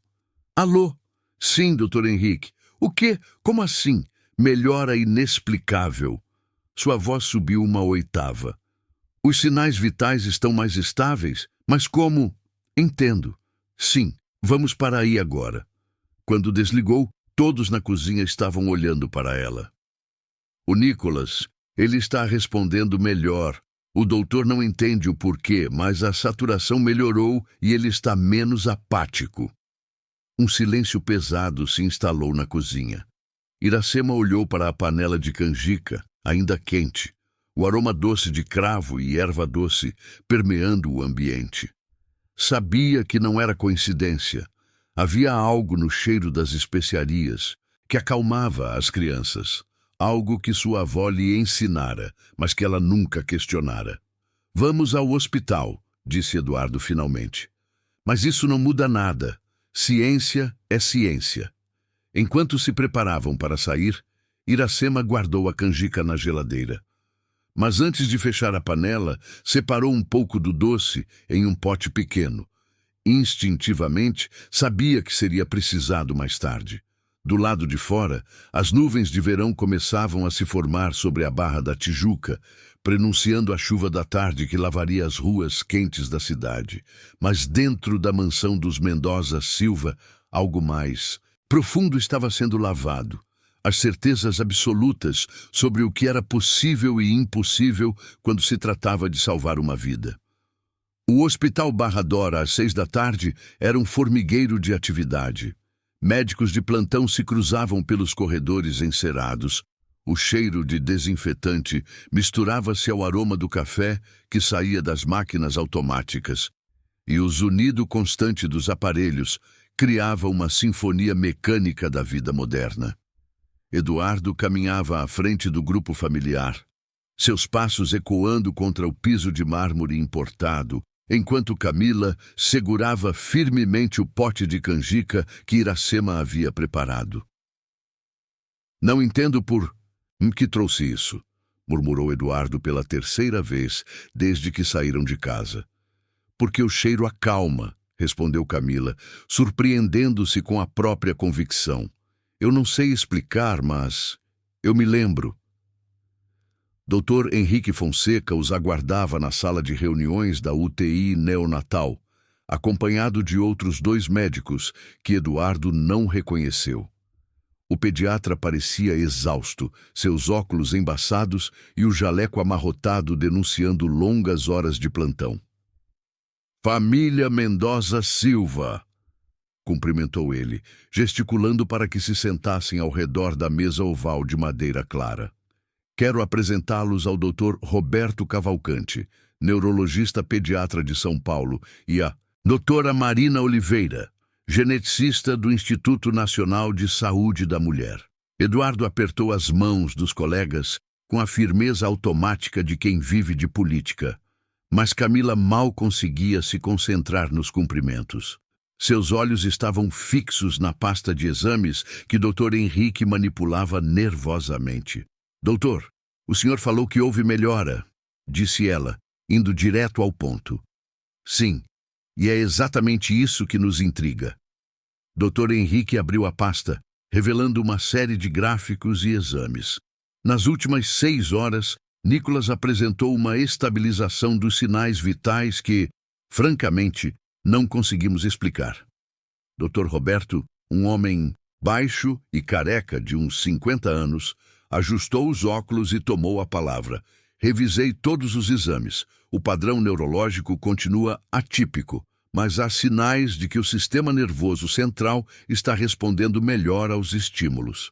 Speaker 1: Alô? Sim, doutor Henrique. O quê? Como assim? Melhora inexplicável. Sua voz subiu uma oitava. Os sinais vitais estão mais estáveis? Mas como? Entendo. Sim, vamos para aí agora. Quando desligou, todos na cozinha estavam olhando para ela. O Nicolas, ele está respondendo melhor. O doutor não entende o porquê, mas a saturação melhorou e ele está menos apático. Um silêncio pesado se instalou na cozinha. Iracema olhou para a panela de canjica, ainda quente, o aroma doce de cravo e erva doce permeando o ambiente. Sabia que não era coincidência. Havia algo no cheiro das especiarias que acalmava as crianças. Algo que sua avó lhe ensinara, mas que ela nunca questionara. Vamos ao hospital, disse Eduardo finalmente. Mas isso não muda nada. Ciência é ciência. Enquanto se preparavam para sair, Iracema guardou a canjica na geladeira. Mas antes de fechar a panela, separou um pouco do doce em um pote pequeno. Instintivamente, sabia que seria precisado mais tarde. Do lado de fora, as nuvens de verão começavam a se formar sobre a Barra da Tijuca, prenunciando a chuva da tarde que lavaria as ruas quentes da cidade. Mas dentro da mansão dos Mendoza Silva, algo mais profundo estava sendo lavado. As certezas absolutas sobre o que era possível e impossível quando se tratava de salvar uma vida. O Hospital Barra Dora, às 6 da tarde, era um formigueiro de atividade. Médicos de plantão se cruzavam pelos corredores encerados. O cheiro de desinfetante misturava-se ao aroma do café que saía das máquinas automáticas. E o zunido constante dos aparelhos criava uma sinfonia mecânica da vida moderna. Eduardo caminhava à frente do grupo familiar, seus passos ecoando contra o piso de mármore importado, enquanto Camila segurava firmemente o pote de canjica que Iracema havia preparado. Não entendo por que trouxe isso, murmurou Eduardo pela terceira vez desde que saíram de casa. Porque o cheiro acalma, respondeu Camila, surpreendendo-se com a própria convicção. Eu não sei explicar, mas eu me lembro. Dr. Henrique Fonseca os aguardava na sala de reuniões da UTI neonatal, acompanhado de outros 2 médicos que Eduardo não reconheceu. O pediatra parecia exausto, seus óculos embaçados e o jaleco amarrotado denunciando longas horas de plantão. Família Mendoza Silva, cumprimentou ele, gesticulando para que se sentassem ao redor da mesa oval de madeira clara. Quero apresentá-los ao Dr. Roberto Cavalcante, neurologista pediatra de São Paulo, e a Dra. Marina Oliveira, geneticista do Instituto Nacional de Saúde da Mulher. Eduardo apertou as mãos dos colegas com a firmeza automática de quem vive de política, mas Camila mal conseguia se concentrar nos cumprimentos. Seus olhos estavam fixos na pasta de exames que Dr. Henrique manipulava nervosamente. Doutor, o senhor falou que houve melhora, disse ela, indo direto ao ponto. Sim, e é exatamente isso que nos intriga. Dr. Henrique abriu a pasta, revelando uma série de gráficos e exames. Nas últimas 6 horas, Nicolas apresentou uma estabilização dos sinais vitais que, francamente, não conseguimos explicar. Dr. Roberto, um homem baixo e careca de uns 50 anos, ajustou os óculos e tomou a palavra. Revisei todos os exames. O padrão neurológico continua atípico, mas há sinais de que o sistema nervoso central está respondendo melhor aos estímulos.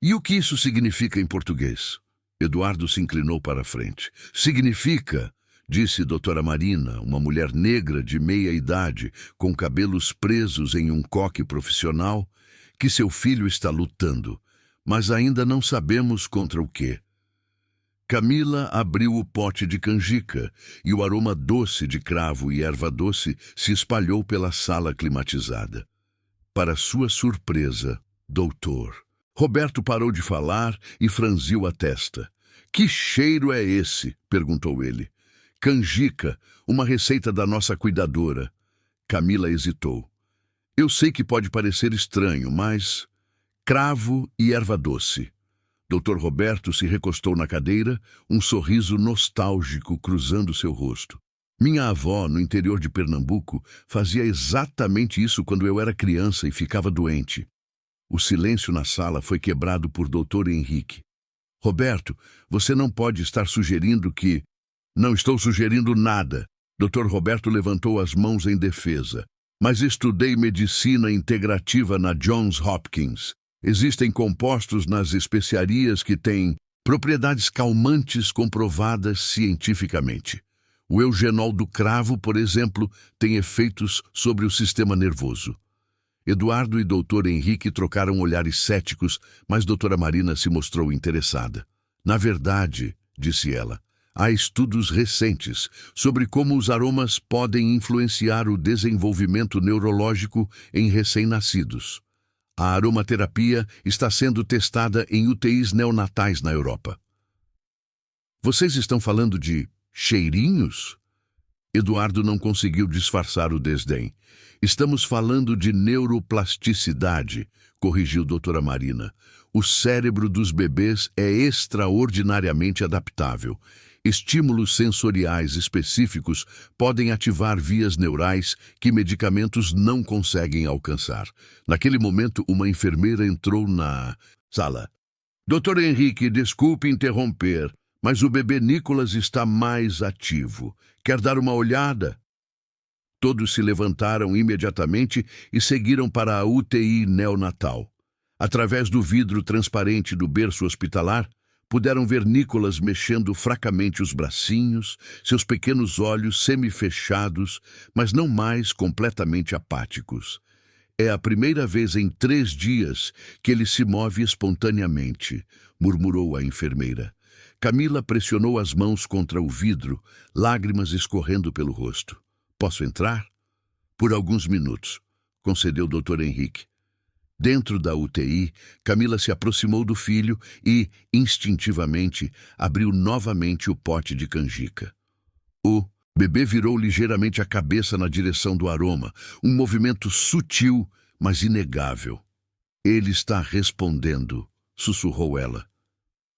Speaker 1: E o que isso significa em português? Eduardo se inclinou para a frente. Significa, disse Dra. Marina, uma mulher negra de meia idade, com cabelos presos em um coque profissional, que seu filho está lutando, mas ainda não sabemos contra o quê. Camila abriu o pote de canjica e o aroma doce de cravo e erva doce se espalhou pela sala climatizada. Para sua surpresa, doutor, Roberto parou de falar e franziu a testa. Que cheiro é esse? Perguntou ele. Canjica, uma receita da nossa cuidadora. Camila hesitou. Eu sei que pode parecer estranho, mas... cravo e erva doce. Dr. Roberto se recostou na cadeira, um sorriso nostálgico cruzando seu rosto. Minha avó, no interior de Pernambuco, fazia exatamente isso quando eu era criança e ficava doente. O silêncio na sala foi quebrado por Dr. Henrique. Roberto, você não pode estar sugerindo que... Não estou sugerindo nada. Dr. Roberto levantou as mãos em defesa. Mas estudei medicina integrativa na Johns Hopkins. Existem compostos nas especiarias que têm propriedades calmantes comprovadas cientificamente. O eugenol do cravo, por exemplo, tem efeitos sobre o sistema nervoso. Eduardo e Dr. Henrique trocaram olhares céticos, mas Dra. Marina se mostrou interessada. Na verdade, disse ela, há estudos recentes sobre como os aromas podem influenciar o desenvolvimento neurológico em recém-nascidos. A aromaterapia está sendo testada em UTIs neonatais na Europa. Vocês estão falando de cheirinhos? Eduardo não conseguiu disfarçar o desdém. Estamos falando de neuroplasticidade, corrigiu doutora Marina. O cérebro dos bebês é extraordinariamente adaptável. Estímulos sensoriais específicos podem ativar vias neurais que medicamentos não conseguem alcançar. Naquele momento, uma enfermeira entrou na sala. Doutor Henrique, desculpe interromper, mas o bebê Nicolas está mais ativo. Quer dar uma olhada? Todos se levantaram imediatamente e seguiram para a UTI neonatal. Através do vidro transparente do berço hospitalar, puderam ver Nicolas mexendo fracamente os bracinhos, seus pequenos olhos semifechados, mas não mais completamente apáticos. É a primeira vez em 3 dias que ele se move espontaneamente, murmurou a enfermeira. Camila pressionou as mãos contra o vidro, lágrimas escorrendo pelo rosto. Posso entrar? Por alguns minutos, concedeu o Dr. Henrique. Dentro da UTI, Camila se aproximou do filho e, instintivamente, abriu novamente o pote de canjica. O bebê virou ligeiramente a cabeça na direção do aroma, um movimento sutil, mas inegável. Ele está respondendo, sussurrou ela.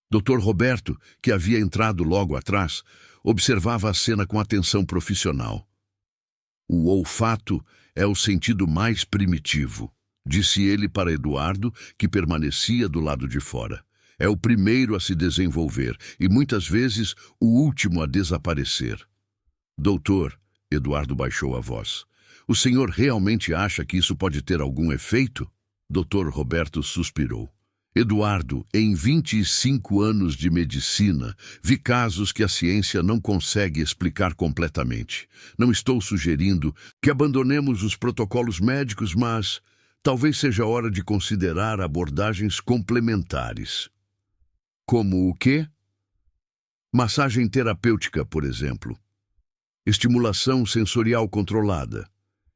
Speaker 1: Dr. Roberto, que havia entrado logo atrás, observava a cena com atenção profissional. O olfato é o sentido mais primitivo, disse ele para Eduardo, que permanecia do lado de fora. É o primeiro a se desenvolver e, muitas vezes, o último a desaparecer. Doutor, Eduardo baixou a voz, o senhor realmente acha que isso pode ter algum efeito? Dr. Roberto suspirou. Eduardo, em 25 anos de medicina, vi casos que a ciência não consegue explicar completamente. Não estou sugerindo que abandonemos os protocolos médicos, mas talvez seja hora de considerar abordagens complementares. Como o quê? Massagem terapêutica, por exemplo. Estimulação sensorial controlada.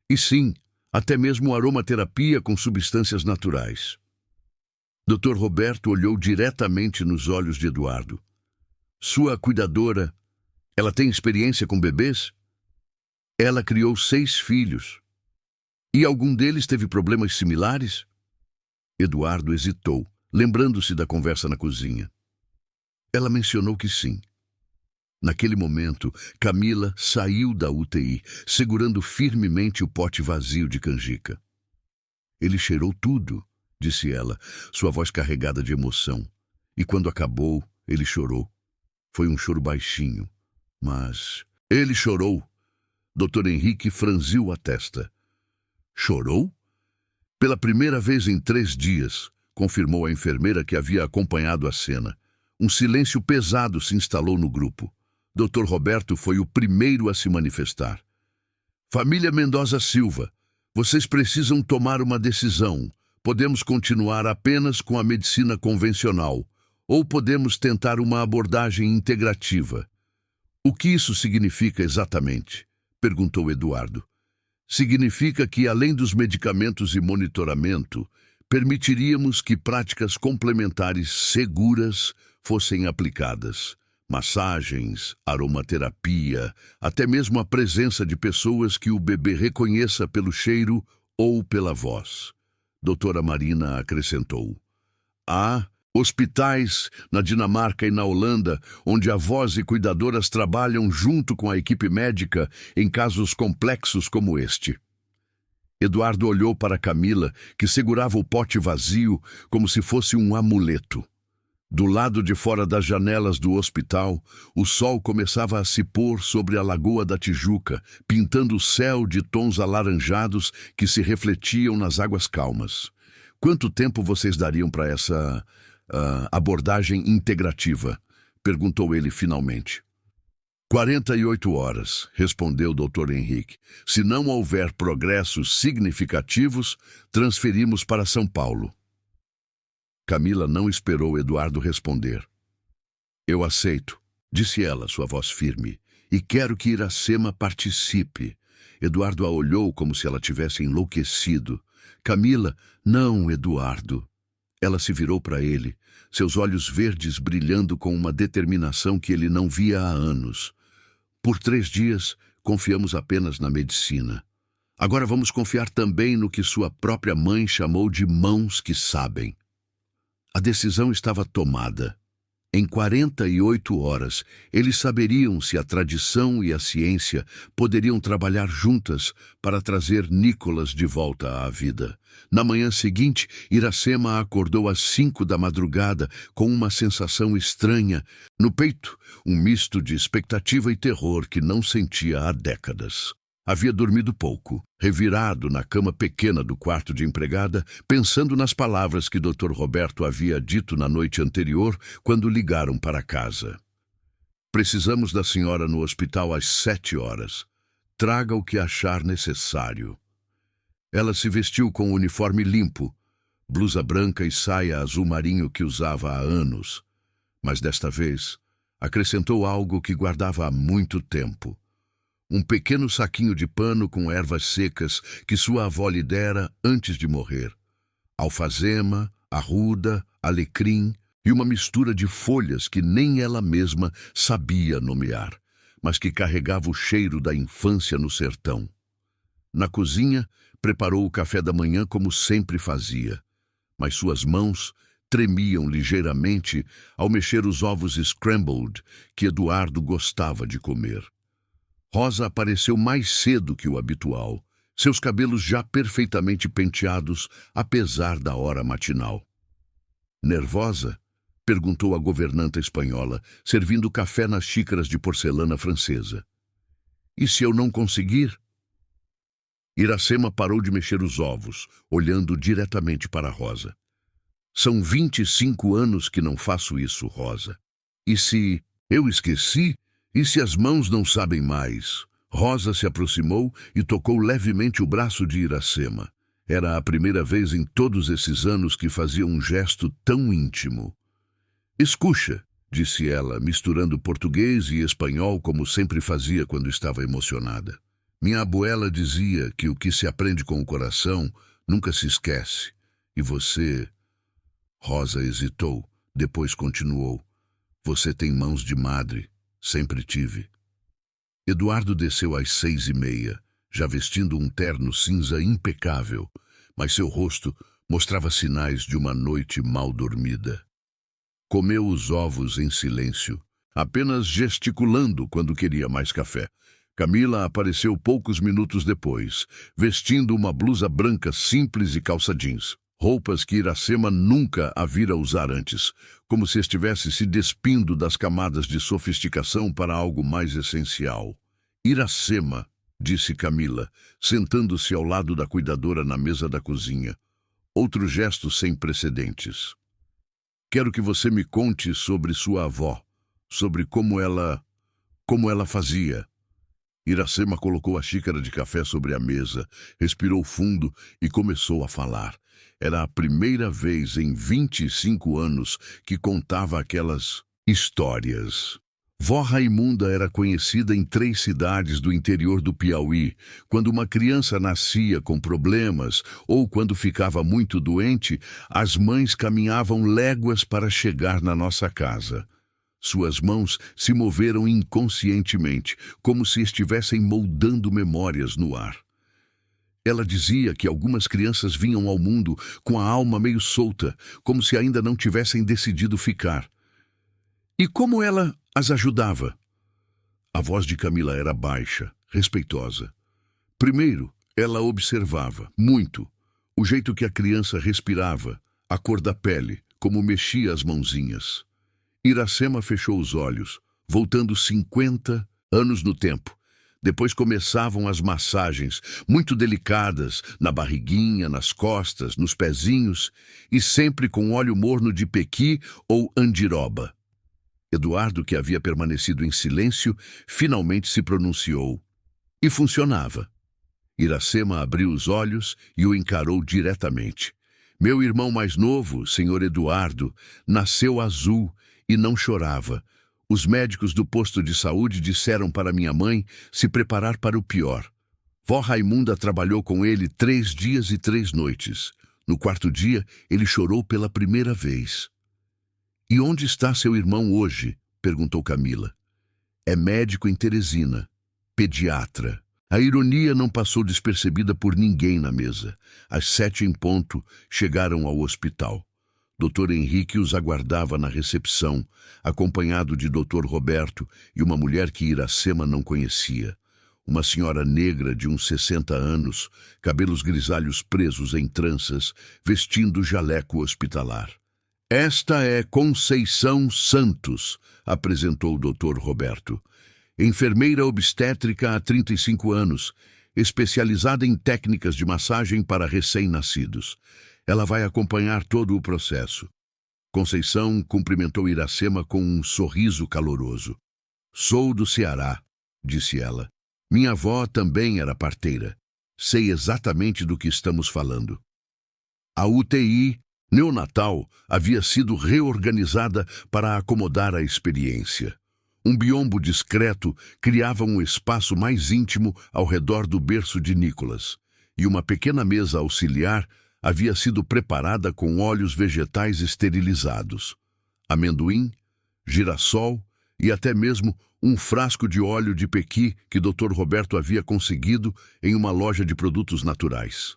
Speaker 1: E sim, até mesmo aromaterapia com substâncias naturais. Dr. Roberto olhou diretamente nos olhos de Eduardo. Sua cuidadora, ela tem experiência com bebês? Ela criou 6 filhos. E algum deles teve problemas similares? Eduardo hesitou, lembrando-se da conversa na cozinha. Ela mencionou que sim. Naquele momento, Camila saiu da UTI, segurando firmemente o pote vazio de canjica. Ele cheirou tudo, disse ela, sua voz carregada de emoção. E quando acabou, ele chorou. Foi um choro baixinho, mas ele chorou. Dr. Henrique franziu a testa. Chorou? Pela primeira vez em 3 dias, confirmou a enfermeira que havia acompanhado a cena. Um silêncio pesado se instalou no grupo. Dr. Roberto foi o primeiro a se manifestar. Família Mendoza Silva, vocês precisam tomar uma decisão. Podemos continuar apenas com a medicina convencional, ou podemos tentar uma abordagem integrativa. O que isso significa exatamente? Perguntou Eduardo. Significa que, além dos medicamentos e monitoramento, permitiríamos que práticas complementares seguras fossem aplicadas. Massagens, aromaterapia, até mesmo a presença de pessoas que o bebê reconheça pelo cheiro ou pela voz. Doutora Marina acrescentou. Há hospitais na Dinamarca e na Holanda onde avós e cuidadoras trabalham junto com a equipe médica em casos complexos como este. Eduardo olhou para Camila, que segurava o pote vazio como se fosse um amuleto. Do lado de fora das janelas do hospital, o sol começava a se pôr sobre a Lagoa da Tijuca, pintando o céu de tons alaranjados que se refletiam nas águas calmas. Quanto tempo vocês dariam para essa abordagem integrativa? Perguntou ele finalmente. 48 horas, respondeu o Dr. Henrique. Se não houver progressos significativos, transferimos para São Paulo. Camila não esperou Eduardo responder. Eu aceito, disse ela, sua voz firme, e quero que Iracema participe. Eduardo a olhou como se ela tivesse enlouquecido. Camila, não, Eduardo. Ela se virou para ele, seus olhos verdes brilhando com uma determinação que ele não via há anos. Por 3 dias, confiamos apenas na medicina. Agora vamos confiar também no que sua própria mãe chamou de mãos que sabem. A decisão estava tomada. Em 48 horas, eles saberiam se a tradição e a ciência poderiam trabalhar juntas para trazer Nicholas de volta à vida. Na manhã seguinte, Iracema acordou às 5 da madrugada com uma sensação estranha no peito, um misto de expectativa e terror que não sentia há décadas. Havia dormido pouco, revirado na cama pequena do quarto de empregada, pensando nas palavras que Dr. Roberto havia dito na noite anterior, quando ligaram para casa. Precisamos da senhora no hospital às 7 horas. Traga o que achar necessário. Ela se vestiu com o uniforme limpo, blusa branca e saia azul marinho que usava há anos. Mas desta vez, acrescentou algo que guardava há muito tempo. Um pequeno saquinho de pano com ervas secas que sua avó lhe dera antes de morrer. Alfazema, arruda, alecrim e uma mistura de folhas que nem ela mesma sabia nomear, mas que carregava o cheiro da infância no sertão. Na cozinha, preparou o café da manhã como sempre fazia, mas suas mãos tremiam ligeiramente ao mexer os ovos scrambled que Eduardo gostava de comer. Rosa apareceu mais cedo que o habitual, seus cabelos já perfeitamente penteados, apesar da hora matinal. Nervosa? Perguntou a governanta espanhola, servindo café nas xícaras de porcelana francesa. E se eu não conseguir? Iracema parou de mexer os ovos, olhando diretamente para Rosa. São 25 anos que não faço isso, Rosa. E se eu esqueci? E se as mãos não sabem mais? Rosa se aproximou e tocou levemente o braço de Iracema. Era a primeira vez em todos esses anos que fazia um gesto tão íntimo. Escucha, disse ela, misturando português e espanhol como sempre fazia quando estava emocionada. Minha abuela dizia que o que se aprende com o coração nunca se esquece. E você... Rosa hesitou, depois continuou. Você tem mãos de madre. Sempre tive. Eduardo desceu às 6h30, já vestindo um terno cinza impecável, mas seu rosto mostrava sinais de uma noite mal dormida. Comeu os ovos em silêncio, apenas gesticulando quando queria mais café. Camila apareceu poucos minutos depois, vestindo uma blusa branca simples e calça jeans. Roupas que Iracema nunca a vira usar antes, como se estivesse se despindo das camadas de sofisticação para algo mais essencial. Iracema, disse Camila, sentando-se ao lado da cuidadora na mesa da cozinha. Outro gesto sem precedentes. Quero que você me conte sobre sua avó, sobre como ela fazia. Iracema colocou a xícara de café sobre a mesa, respirou fundo e começou a falar. Era a primeira vez em 25 anos que contava aquelas histórias. Vó Raimunda era conhecida em 3 cidades do interior do Piauí. Quando uma criança nascia com problemas ou quando ficava muito doente, as mães caminhavam léguas para chegar na nossa casa. Suas mãos se moveram inconscientemente, como se estivessem moldando memórias no ar. Ela dizia que algumas crianças vinham ao mundo com a alma meio solta, como se ainda não tivessem decidido ficar. E como ela as ajudava? A voz de Camila era baixa, respeitosa. Primeiro, ela observava, muito, o jeito que a criança respirava, a cor da pele, como mexia as mãozinhas. Iracema fechou os olhos, voltando 50 anos no tempo. Depois começavam as massagens, muito delicadas, na barriguinha, nas costas, nos pezinhos, e sempre com óleo morno de pequi ou andiroba. Eduardo, que havia permanecido em silêncio, finalmente se pronunciou. E funcionava. Iracema abriu os olhos e o encarou diretamente. Meu irmão mais novo, Sr. Eduardo, nasceu azul e não chorava. Os médicos do posto de saúde disseram para minha mãe se preparar para o pior. Vó Raimunda trabalhou com ele 3 dias e 3 noites. No 4º dia, ele chorou pela primeira vez. E onde está seu irmão hoje? Perguntou Camila. É médico em Teresina. pediatra. A ironia não passou despercebida por ninguém na mesa. Às 7 em ponto, chegaram ao hospital. Dr. Henrique os aguardava na recepção, acompanhado de Dr. Roberto e uma mulher que Iracema não conhecia. Uma senhora negra de uns 60 anos, cabelos grisalhos presos em tranças, vestindo jaleco hospitalar. Esta é Conceição Santos, apresentou o Dr. Roberto. Enfermeira obstétrica há 35 anos, especializada em técnicas de massagem para recém-nascidos. Ela vai acompanhar todo o processo. Conceição cumprimentou Iracema com um sorriso caloroso. Sou do Ceará, disse ela. Minha avó também era parteira. Sei exatamente do que estamos falando. A UTI neonatal havia sido reorganizada para acomodar a experiência. Um biombo discreto criava um espaço mais íntimo ao redor do berço de Nicolas, e uma pequena mesa auxiliar havia sido preparada com óleos vegetais esterilizados. Amendoim, girassol e até mesmo um frasco de óleo de pequi que Dr. Roberto havia conseguido em uma loja de produtos naturais.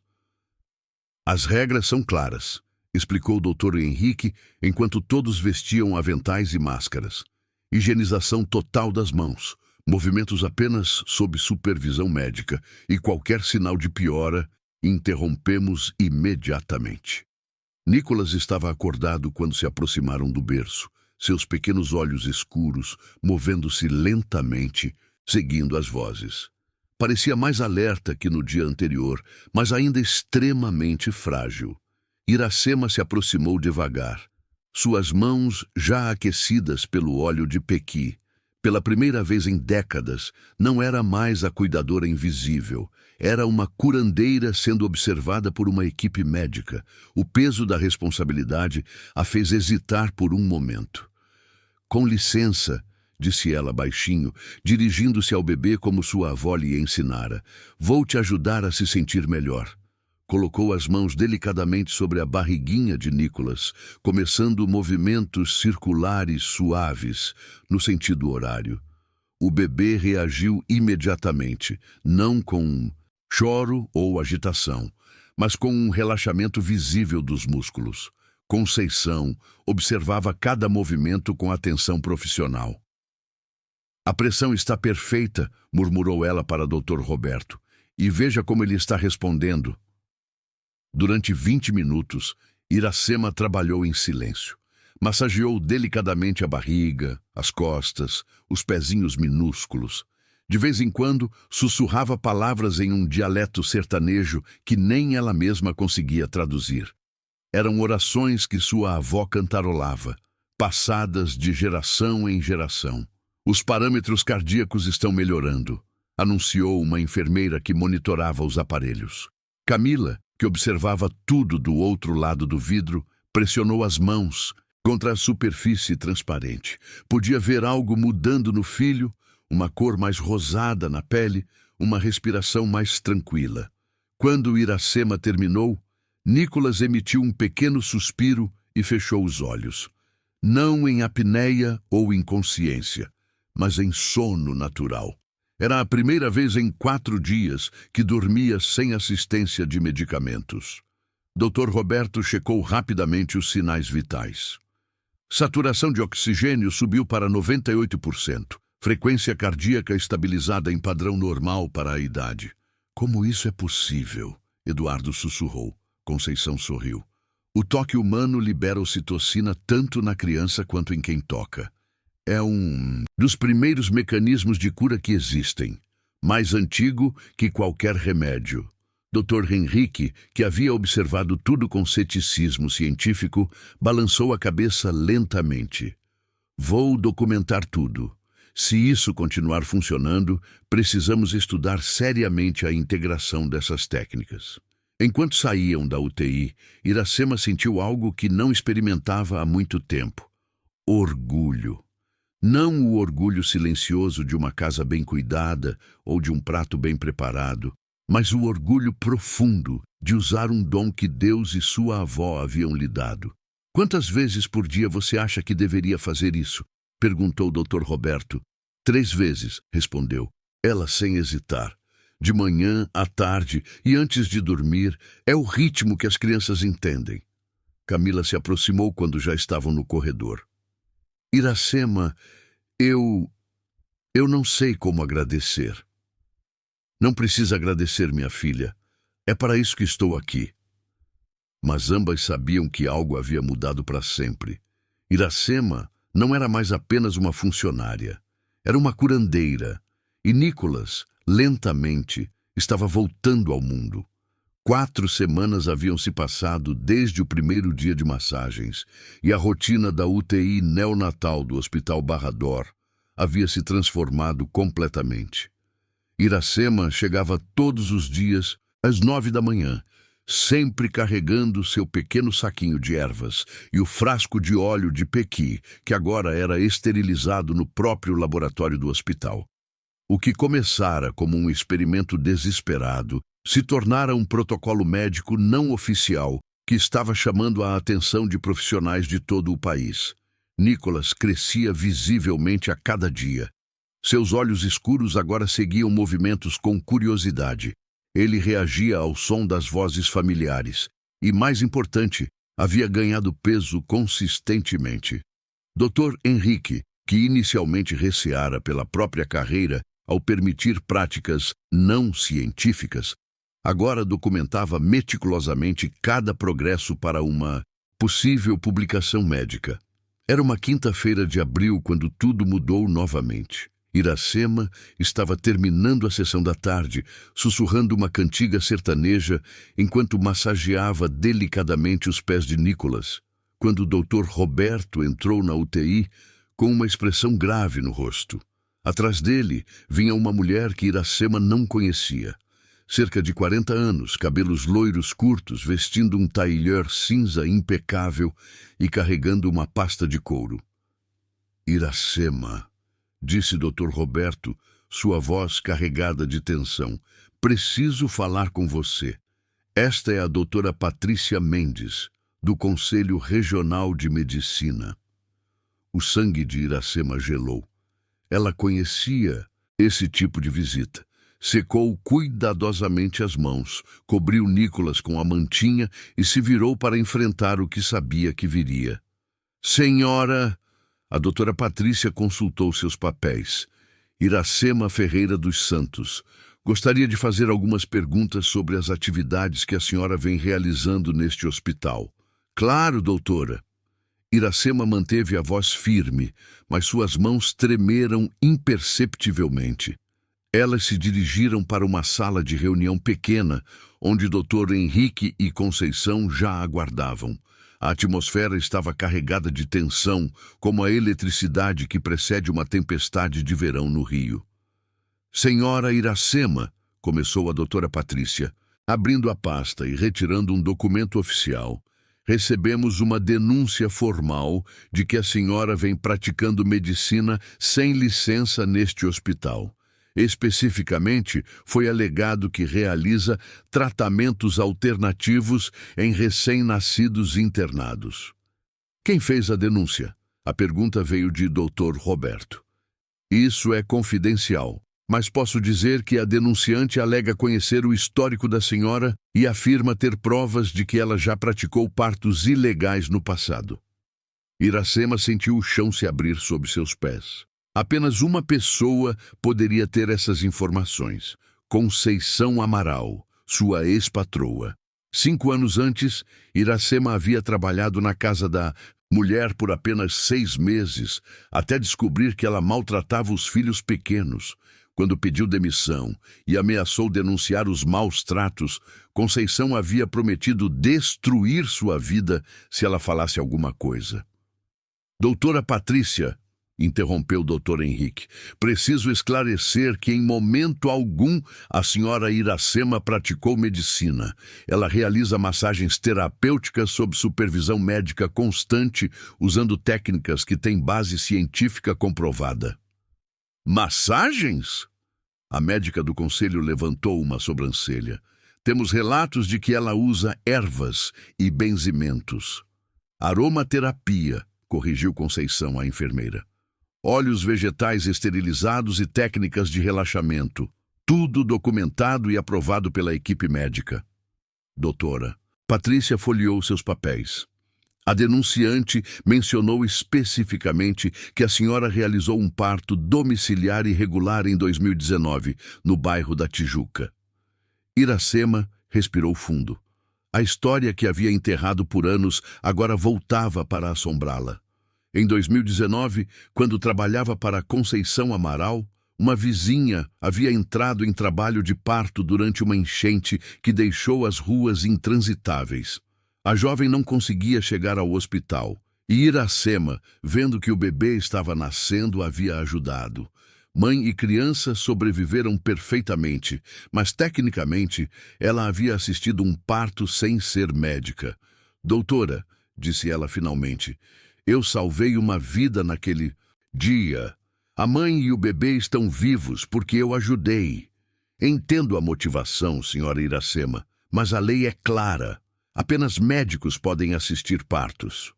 Speaker 1: As regras são claras, explicou o Dr. Henrique enquanto todos vestiam aventais e máscaras. Higienização total das mãos, movimentos apenas sob supervisão médica e qualquer sinal de piora, interrompemos imediatamente. Nicolas estava acordado quando se aproximaram do berço, seus pequenos olhos escuros movendo-se lentamente, seguindo as vozes. Parecia mais alerta que no dia anterior, mas ainda extremamente frágil. Iracema se aproximou devagar, suas mãos já aquecidas pelo óleo de pequi. Pela primeira vez em décadas, não era mais a cuidadora invisível. Era uma curandeira sendo observada por uma equipe médica. O peso da responsabilidade a fez hesitar por um momento. Com licença, disse ela baixinho, dirigindo-se ao bebê como sua avó lhe ensinara. Vou te ajudar a se sentir melhor. Colocou as mãos delicadamente sobre a barriguinha de Nicolas, começando movimentos circulares suaves, no sentido horário. O bebê reagiu imediatamente, não com choro ou agitação, mas com um relaxamento visível dos músculos. Conceição observava cada movimento com atenção profissional. A pressão está perfeita, murmurou ela para Dr. Roberto, e veja como ele está respondendo. Durante 20 minutos, Iracema trabalhou em silêncio. Massageou delicadamente a barriga, as costas, os pezinhos minúsculos. De vez em quando, sussurrava palavras em um dialeto sertanejo que nem ela mesma conseguia traduzir. Eram orações que sua avó cantarolava, passadas de geração em geração. Os parâmetros cardíacos estão melhorando, anunciou uma enfermeira que monitorava os aparelhos. Camila, que observava tudo do outro lado do vidro, pressionou as mãos contra a superfície transparente. Podia ver algo mudando no filho, uma cor mais rosada na pele, uma respiração mais tranquila. Quando Iracema terminou, Nicolas emitiu um pequeno suspiro e fechou os olhos. Não em apneia ou inconsciência, mas em sono natural. Era a primeira vez em 4 dias que dormia sem assistência de medicamentos. Dr. Roberto checou rapidamente os sinais vitais. Saturação de oxigênio subiu para 98%. Frequência cardíaca estabilizada em padrão normal para a idade. Como isso é possível? Eduardo sussurrou. Conceição sorriu. O toque humano libera ocitocina tanto na criança quanto em quem toca. É um dos primeiros mecanismos de cura que existem, mais antigo que qualquer remédio. Dr. Henrique, que havia observado tudo com ceticismo científico, balançou a cabeça lentamente. Vou documentar tudo. Se isso continuar funcionando, precisamos estudar seriamente a integração dessas técnicas. Enquanto saíam da UTI, Iracema sentiu algo que não experimentava há muito tempo. Orgulho. Não o orgulho silencioso de uma casa bem cuidada ou de um prato bem preparado, mas o orgulho profundo de usar um dom que Deus e sua avó haviam lhe dado. Quantas vezes por dia você acha que deveria fazer isso? Perguntou o Dr. Roberto. 3 vezes, respondeu. Ela sem hesitar. De manhã, à tarde e antes de dormir, é o ritmo que as crianças entendem. Camila se aproximou quando já estavam no corredor. Iracema, eu não sei como agradecer. Não precisa agradecer, minha filha. É para isso que estou aqui. Mas ambas sabiam que algo havia mudado para sempre. Iracema não era mais apenas uma funcionária. Era uma curandeira. E Nicolas, lentamente, estava voltando ao mundo. 4 semanas haviam se passado desde o primeiro dia de massagens, e a rotina da UTI neonatal do Hospital Barra d'Or havia se transformado completamente. Iracema chegava todos os dias às 9 da manhã, sempre carregando seu pequeno saquinho de ervas e o frasco de óleo de pequi, que agora era esterilizado no próprio laboratório do hospital. O que começara como um experimento desesperado se tornara um protocolo médico não oficial que estava chamando a atenção de profissionais de todo o país. Nicolas crescia visivelmente a cada dia. Seus olhos escuros agora seguiam movimentos com curiosidade. Ele reagia ao som das vozes familiares e, mais importante, havia ganhado peso consistentemente. Dr. Henrique, que inicialmente receara pela própria carreira ao permitir práticas não científicas, agora documentava meticulosamente cada progresso para uma possível publicação médica. Era uma quinta-feira de abril quando tudo mudou novamente. Iracema estava terminando a sessão da tarde, sussurrando uma cantiga sertaneja enquanto massageava delicadamente os pés de Nicolas, quando o Dr. Roberto entrou na UTI com uma expressão grave no rosto. Atrás dele vinha uma mulher que Iracema não conhecia. Cerca de 40 anos, cabelos loiros curtos, vestindo um tailleur cinza impecável e carregando uma pasta de couro. Iracema, disse Dr. Roberto, sua voz carregada de tensão. Preciso falar com você. Esta é a doutora Patrícia Mendes, do Conselho Regional de Medicina. O sangue de Iracema gelou. Ela conhecia esse tipo de visita. Secou cuidadosamente as mãos, cobriu Nicolas com a mantinha e se virou para enfrentar o que sabia que viria. Senhora, a doutora Patrícia consultou seus papéis. Iracema Ferreira dos Santos. Gostaria de fazer algumas perguntas sobre as atividades que a senhora vem realizando neste hospital. Claro, doutora. Iracema manteve a voz firme, mas suas mãos tremeram imperceptivelmente. Elas se dirigiram para uma sala de reunião pequena, onde Dr. Henrique e Conceição já aguardavam. A atmosfera estava carregada de tensão, como a eletricidade que precede uma tempestade de verão no Rio. Senhora Iracema, começou a doutora Patrícia, abrindo a pasta e retirando um documento oficial. Recebemos uma denúncia formal de que a senhora vem praticando medicina sem licença neste hospital. Especificamente, foi alegado que realiza tratamentos alternativos em recém-nascidos internados. Quem fez a denúncia? A pergunta veio de Dr. Roberto. Isso é confidencial, mas posso dizer que a denunciante alega conhecer o histórico da senhora e afirma ter provas de que ela já praticou partos ilegais no passado. Iracema sentiu o chão se abrir sob seus pés. Apenas uma pessoa poderia ter essas informações: Conceição Amaral, sua ex-patroa. 5 anos antes, Iracema havia trabalhado na casa da mulher por apenas 6 meses, até descobrir que ela maltratava os filhos pequenos. Quando pediu demissão e ameaçou denunciar os maus tratos, Conceição havia prometido destruir sua vida se ela falasse alguma coisa. Doutora Patrícia, interrompeu o Dr. Henrique, preciso esclarecer que em momento algum a senhora Iracema praticou medicina. Ela realiza massagens terapêuticas sob supervisão médica constante, usando técnicas que têm base científica comprovada. Massagens? A médica do conselho levantou uma sobrancelha. Temos relatos de que ela usa ervas e benzimentos. Aromaterapia, corrigiu Conceição a enfermeira. óleos vegetais esterilizados e técnicas de relaxamento. Tudo documentado e aprovado pela equipe médica. Doutora, Patrícia folheou seus papéis. A denunciante mencionou especificamente que a senhora realizou um parto domiciliar irregular em 2019, no bairro da Tijuca. Iracema respirou fundo. A história que havia enterrado por anos agora voltava para assombrá-la. Em 2019, quando trabalhava para Conceição Amaral, uma vizinha havia entrado em trabalho de parto durante uma enchente que deixou as ruas intransitáveis. A jovem não conseguia chegar ao hospital, e Iracema, vendo que o bebê estava nascendo, havia ajudado. Mãe e criança sobreviveram perfeitamente, mas tecnicamente ela havia assistido um parto sem ser médica. Doutora, disse ela finalmente, eu salvei uma vida naquele dia. A mãe e o bebê estão vivos porque eu ajudei. Entendo a motivação, senhora Iracema, mas a lei é clara. Apenas médicos podem assistir partos.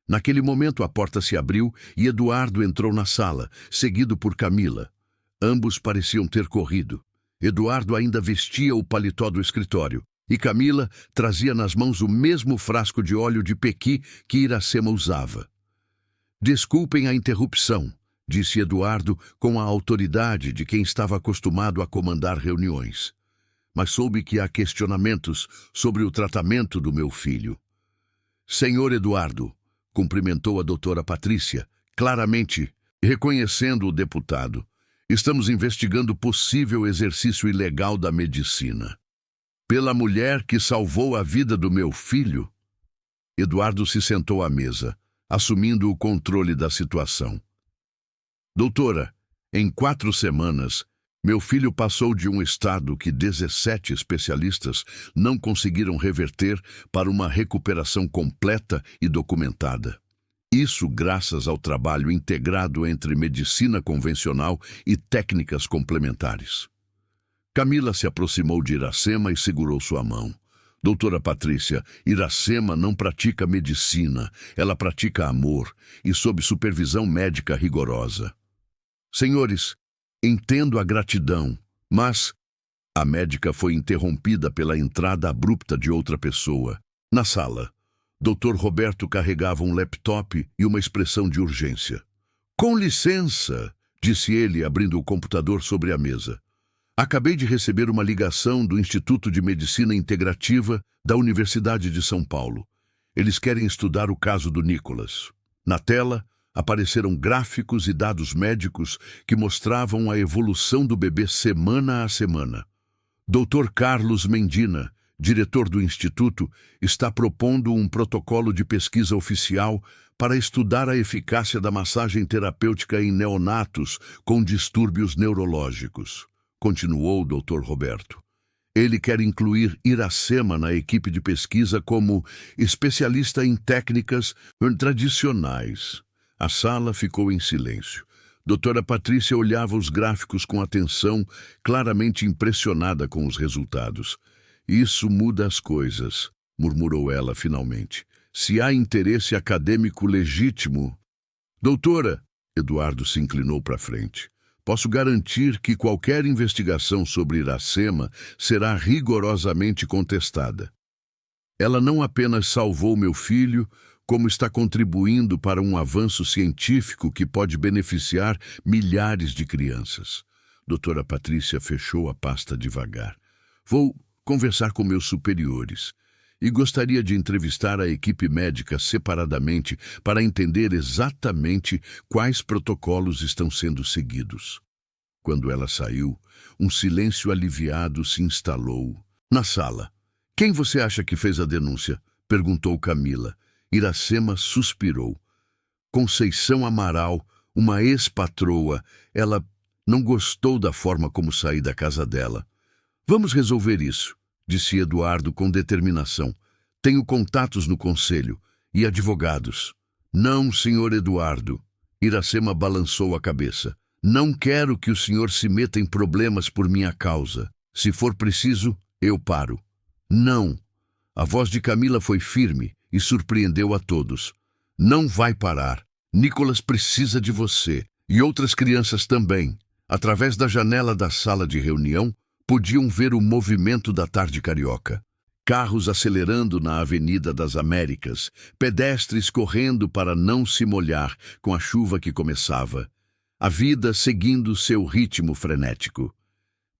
Speaker 1: Naquele momento a porta se abriu e Eduardo entrou na sala, seguido por Camila. Ambos pareciam ter corrido. Eduardo ainda vestia o paletó do escritório e Camila trazia nas mãos o mesmo frasco de óleo de pequi que Iracema usava. Desculpem a interrupção, disse Eduardo com a autoridade de quem estava acostumado a comandar reuniões. Mas soube que há questionamentos sobre o tratamento do meu filho. Senhor Eduardo, cumprimentou a doutora Patrícia, claramente reconhecendo o deputado. Estamos investigando possível exercício ilegal da medicina. Pela mulher que salvou a vida do meu filho? Eduardo se sentou à mesa, assumindo o controle da situação. Doutora, em 4 semanas, meu filho passou de um estado que 17 especialistas não conseguiram reverter para uma recuperação completa e documentada. Isso graças ao trabalho integrado entre medicina convencional e técnicas complementares. Camila se aproximou de Iracema e segurou sua mão. Doutora Patrícia, Iracema não pratica medicina, ela pratica amor e sob supervisão médica rigorosa. Senhores, entendo a gratidão, mas a médica foi interrompida pela entrada abrupta de outra pessoa. Na sala, Dr. Roberto carregava um laptop e uma expressão de urgência. Com licença, disse ele, abrindo o computador sobre a mesa. Acabei de receber uma ligação do Instituto de Medicina Integrativa da Universidade de São Paulo. Eles querem estudar o caso do Nicolas. Na tela, apareceram gráficos e dados médicos que mostravam a evolução do bebê semana a semana. Dr. Carlos Mendina, diretor do Instituto, está propondo um protocolo de pesquisa oficial para estudar a eficácia da massagem terapêutica em neonatos com distúrbios neurológicos. Continuou o Dr. Roberto. Ele quer incluir Iracema na equipe de pesquisa como especialista em técnicas tradicionais. A sala ficou em silêncio. Doutora Patrícia olhava os gráficos com atenção, claramente impressionada com os resultados. Isso muda as coisas, murmurou ela finalmente. Se há interesse acadêmico legítimo... Doutora, Eduardo se inclinou para frente. Posso garantir que qualquer investigação sobre Iracema será rigorosamente contestada. Ela não apenas salvou meu filho, como está contribuindo para um avanço científico que pode beneficiar milhares de crianças. Doutora Patrícia fechou a pasta devagar. Vou conversar com meus superiores e gostaria de entrevistar a equipe médica separadamente para entender exatamente quais protocolos estão sendo seguidos. Quando ela saiu, um silêncio aliviado se instalou. Na sala. Quem você acha que fez a denúncia? Perguntou Camila. Iracema suspirou. Conceição Amaral, uma ex-patroa, ela não gostou da forma como saí da casa dela. Vamos resolver isso, disse Eduardo com determinação. Tenho contatos no conselho e advogados. Não, senhor Eduardo. Iracema balançou a cabeça. Não quero que o senhor se meta em problemas por minha causa. Se for preciso, eu paro. Não. A voz de Camila foi firme e surpreendeu a todos. Não vai parar. Nicholas precisa de você. E outras crianças também. Através da janela da sala de reunião, podiam ver o movimento da tarde carioca. Carros acelerando na Avenida das Américas, pedestres correndo para não se molhar com a chuva que começava. A vida seguindo seu ritmo frenético.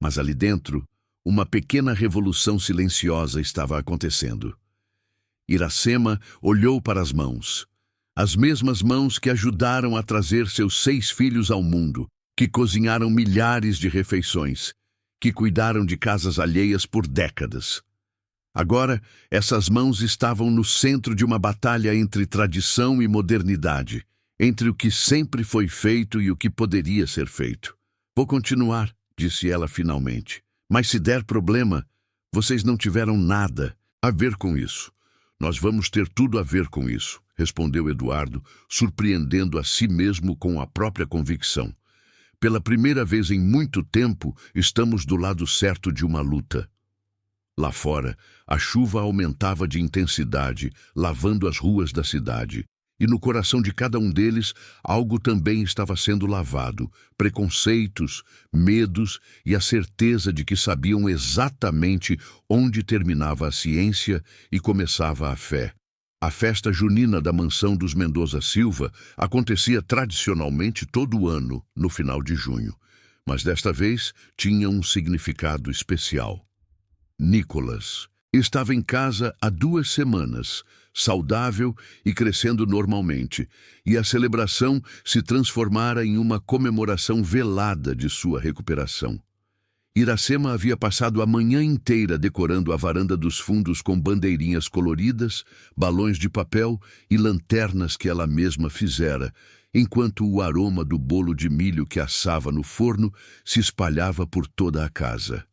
Speaker 1: Mas ali dentro, uma pequena revolução silenciosa estava acontecendo. Iracema olhou para as mãos. As mesmas mãos que ajudaram a trazer seus 6 filhos ao mundo, que cozinharam milhares de refeições, que cuidaram de casas alheias por décadas. Agora, essas mãos estavam no centro de uma batalha entre tradição e modernidade, entre o que sempre foi feito e o que poderia ser feito. Vou continuar, disse ela finalmente. Mas se der problema, vocês não tiveram nada a ver com isso. Nós vamos ter tudo a ver com isso, respondeu Eduardo, surpreendendo a si mesmo com a própria convicção. Pela primeira vez em muito tempo, estamos do lado certo de uma luta. Lá fora, a chuva aumentava de intensidade, lavando as ruas da cidade. E no coração de cada um deles, algo também estava sendo lavado. Preconceitos, medos e a certeza de que sabiam exatamente onde terminava a ciência e começava a fé. A festa junina da mansão dos Mendoza Silva acontecia tradicionalmente todo ano, no final de junho. Mas desta vez tinha um significado especial. Nicholas estava em casa há 2 semanas, saudável e crescendo normalmente, e a celebração se transformara em uma comemoração velada de sua recuperação. Iracema havia passado a manhã inteira decorando a varanda dos fundos com bandeirinhas coloridas, balões de papel e lanternas que ela mesma fizera, enquanto o aroma do bolo de milho que assava no forno se espalhava por toda a casa.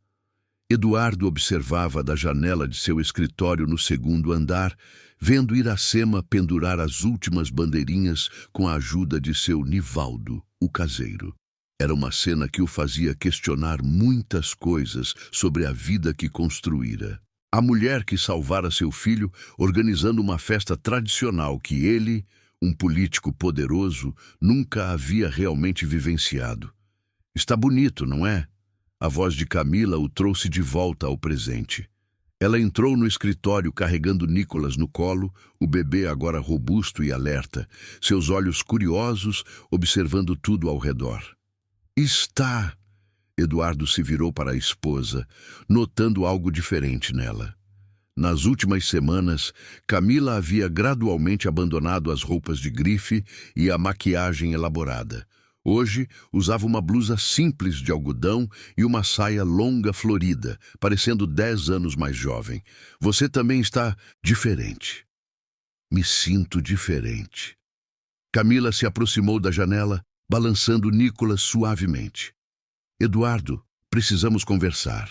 Speaker 1: Eduardo observava da janela de seu escritório no 2º andar, vendo Iracema pendurar as últimas bandeirinhas com a ajuda de seu Nivaldo, o caseiro. Era uma cena que o fazia questionar muitas coisas sobre a vida que construíra. A mulher que salvara seu filho organizando uma festa tradicional que ele, um político poderoso, nunca havia realmente vivenciado. Está bonito, não é? A voz de Camila o trouxe de volta ao presente. Ela entrou no escritório carregando Nicholas no colo, o bebê agora robusto e alerta, seus olhos curiosos observando tudo ao redor. Está! Eduardo se virou para a esposa, notando algo diferente nela. Nas últimas semanas, Camila havia gradualmente abandonado as roupas de grife e a maquiagem elaborada. Hoje, usava uma blusa simples de algodão e uma saia longa florida, parecendo 10 anos mais jovem. Você também está diferente. Me sinto diferente. Camila se aproximou da janela, balançando Nicholas suavemente. Eduardo, precisamos conversar.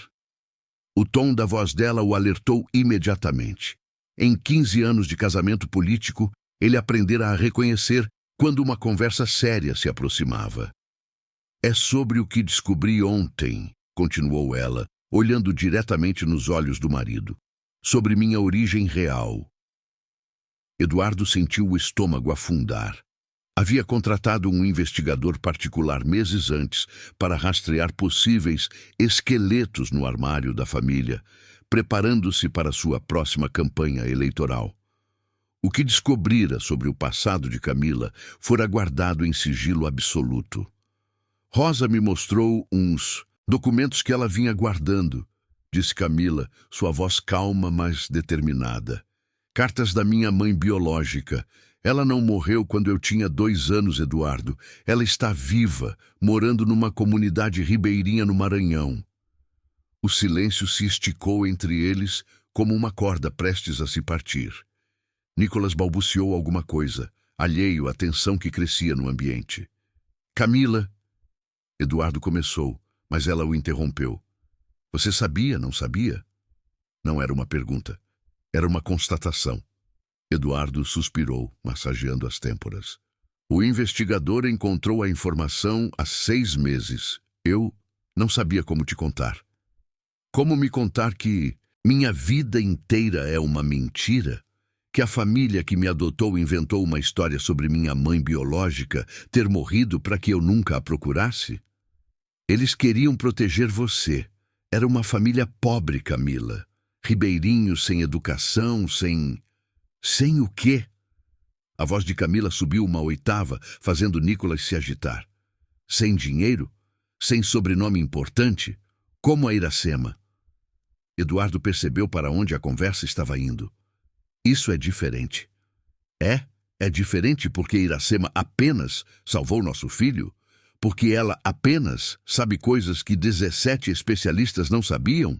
Speaker 1: O tom da voz dela o alertou imediatamente. Em 15 anos de casamento político, ele aprendera a reconhecer quando uma conversa séria se aproximava. É sobre o que descobri ontem, continuou ela, olhando diretamente nos olhos do marido. Sobre minha origem real. Eduardo sentiu o estômago afundar. Havia contratado um investigador particular meses antes para rastrear possíveis esqueletos no armário da família, preparando-se para sua próxima campanha eleitoral. O que descobrira sobre o passado de Camila fora guardado em sigilo absoluto. Rosa me mostrou uns documentos que ela vinha guardando, disse Camila, sua voz calma, mas determinada. Cartas da minha mãe biológica. Ela não morreu quando eu tinha 2 anos, Eduardo. Ela está viva, morando numa comunidade ribeirinha no Maranhão. O silêncio se esticou entre eles como uma corda prestes a se partir. Nicholas balbuciou alguma coisa, alheio à tensão que crescia no ambiente. Camila, Eduardo começou, mas ela o interrompeu. Você sabia, não sabia? Não era uma pergunta, era uma constatação. Eduardo suspirou, massageando as têmporas. O investigador encontrou a informação há 6 meses. Eu não sabia como te contar. Como me contar que minha vida inteira é uma mentira? Que a família que me adotou inventou uma história sobre minha mãe biológica ter morrido para que eu nunca a procurasse? Eles queriam proteger você. Era uma família pobre, Camila. Ribeirinhos sem educação, sem... Sem o quê? A voz de Camila subiu uma oitava, fazendo Nicolas se agitar. Sem dinheiro? Sem sobrenome importante? Como a Iracema? Eduardo percebeu para onde a conversa estava indo. Isso é diferente. É diferente porque Iracema apenas salvou nosso filho? Porque ela apenas sabe coisas que 17 especialistas não sabiam?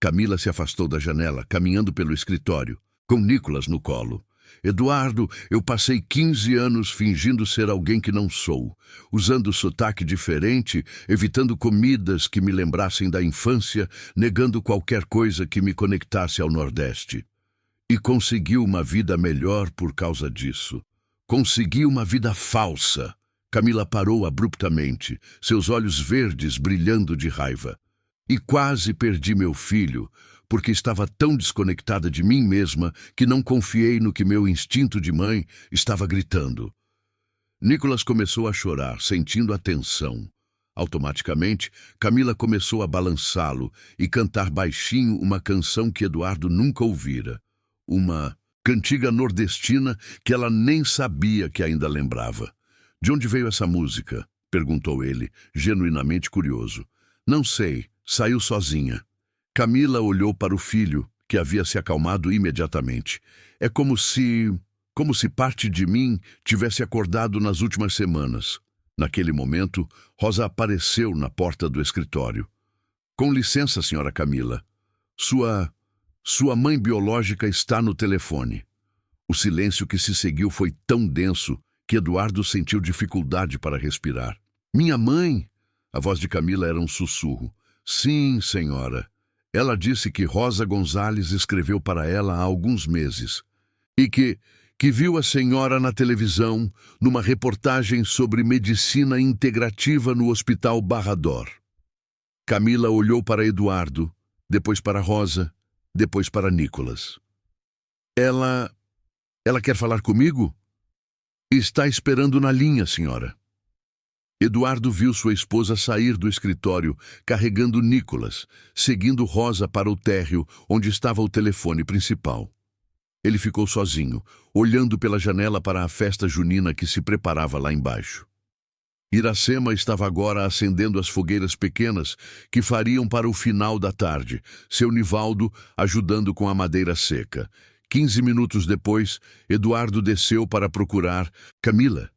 Speaker 1: Camila se afastou da janela, caminhando pelo escritório, com Nicolas no colo. Eduardo, eu passei 15 anos fingindo ser alguém que não sou, usando sotaque diferente, evitando comidas que me lembrassem da infância, negando qualquer coisa que me conectasse ao Nordeste. E consegui uma vida melhor por causa disso. Consegui uma vida falsa. Camila parou abruptamente, seus olhos verdes brilhando de raiva. E quase perdi meu filho, porque estava tão desconectada de mim mesma que não confiei no que meu instinto de mãe estava gritando. Nicolas começou a chorar, sentindo a tensão. Automaticamente, Camila começou a balançá-lo e cantar baixinho uma canção que Eduardo nunca ouvira. Uma cantiga nordestina que ela nem sabia que ainda lembrava. De onde veio essa música? Perguntou ele, genuinamente curioso. Não sei, saiu sozinha. Camila olhou para o filho, que havia se acalmado imediatamente. É como se parte de mim tivesse acordado nas últimas semanas. Naquele momento, Rosa apareceu na porta do escritório. Com licença, senhora Camila. Sua mãe biológica está no telefone. O silêncio que se seguiu foi tão denso que Eduardo sentiu dificuldade para respirar. Minha mãe? A voz de Camila era um sussurro. Sim, senhora. Ela disse que Rosa Gonzalez escreveu para ela há alguns meses. E que viu a senhora na televisão numa reportagem sobre medicina integrativa no Hospital Barra d'Or. Camila olhou para Eduardo, depois para Rosa, depois para Nicolas. Ela quer falar comigo? Está esperando na linha, senhora. Eduardo viu sua esposa sair do escritório, carregando Nicolas, seguindo Rosa para o térreo, onde estava o telefone principal. Ele ficou sozinho, olhando pela janela para a festa junina que se preparava lá embaixo. Iracema estava agora acendendo as fogueiras pequenas que fariam para o final da tarde, seu Nivaldo ajudando com a madeira seca. 15 minutos depois, Eduardo desceu para procurar Camila.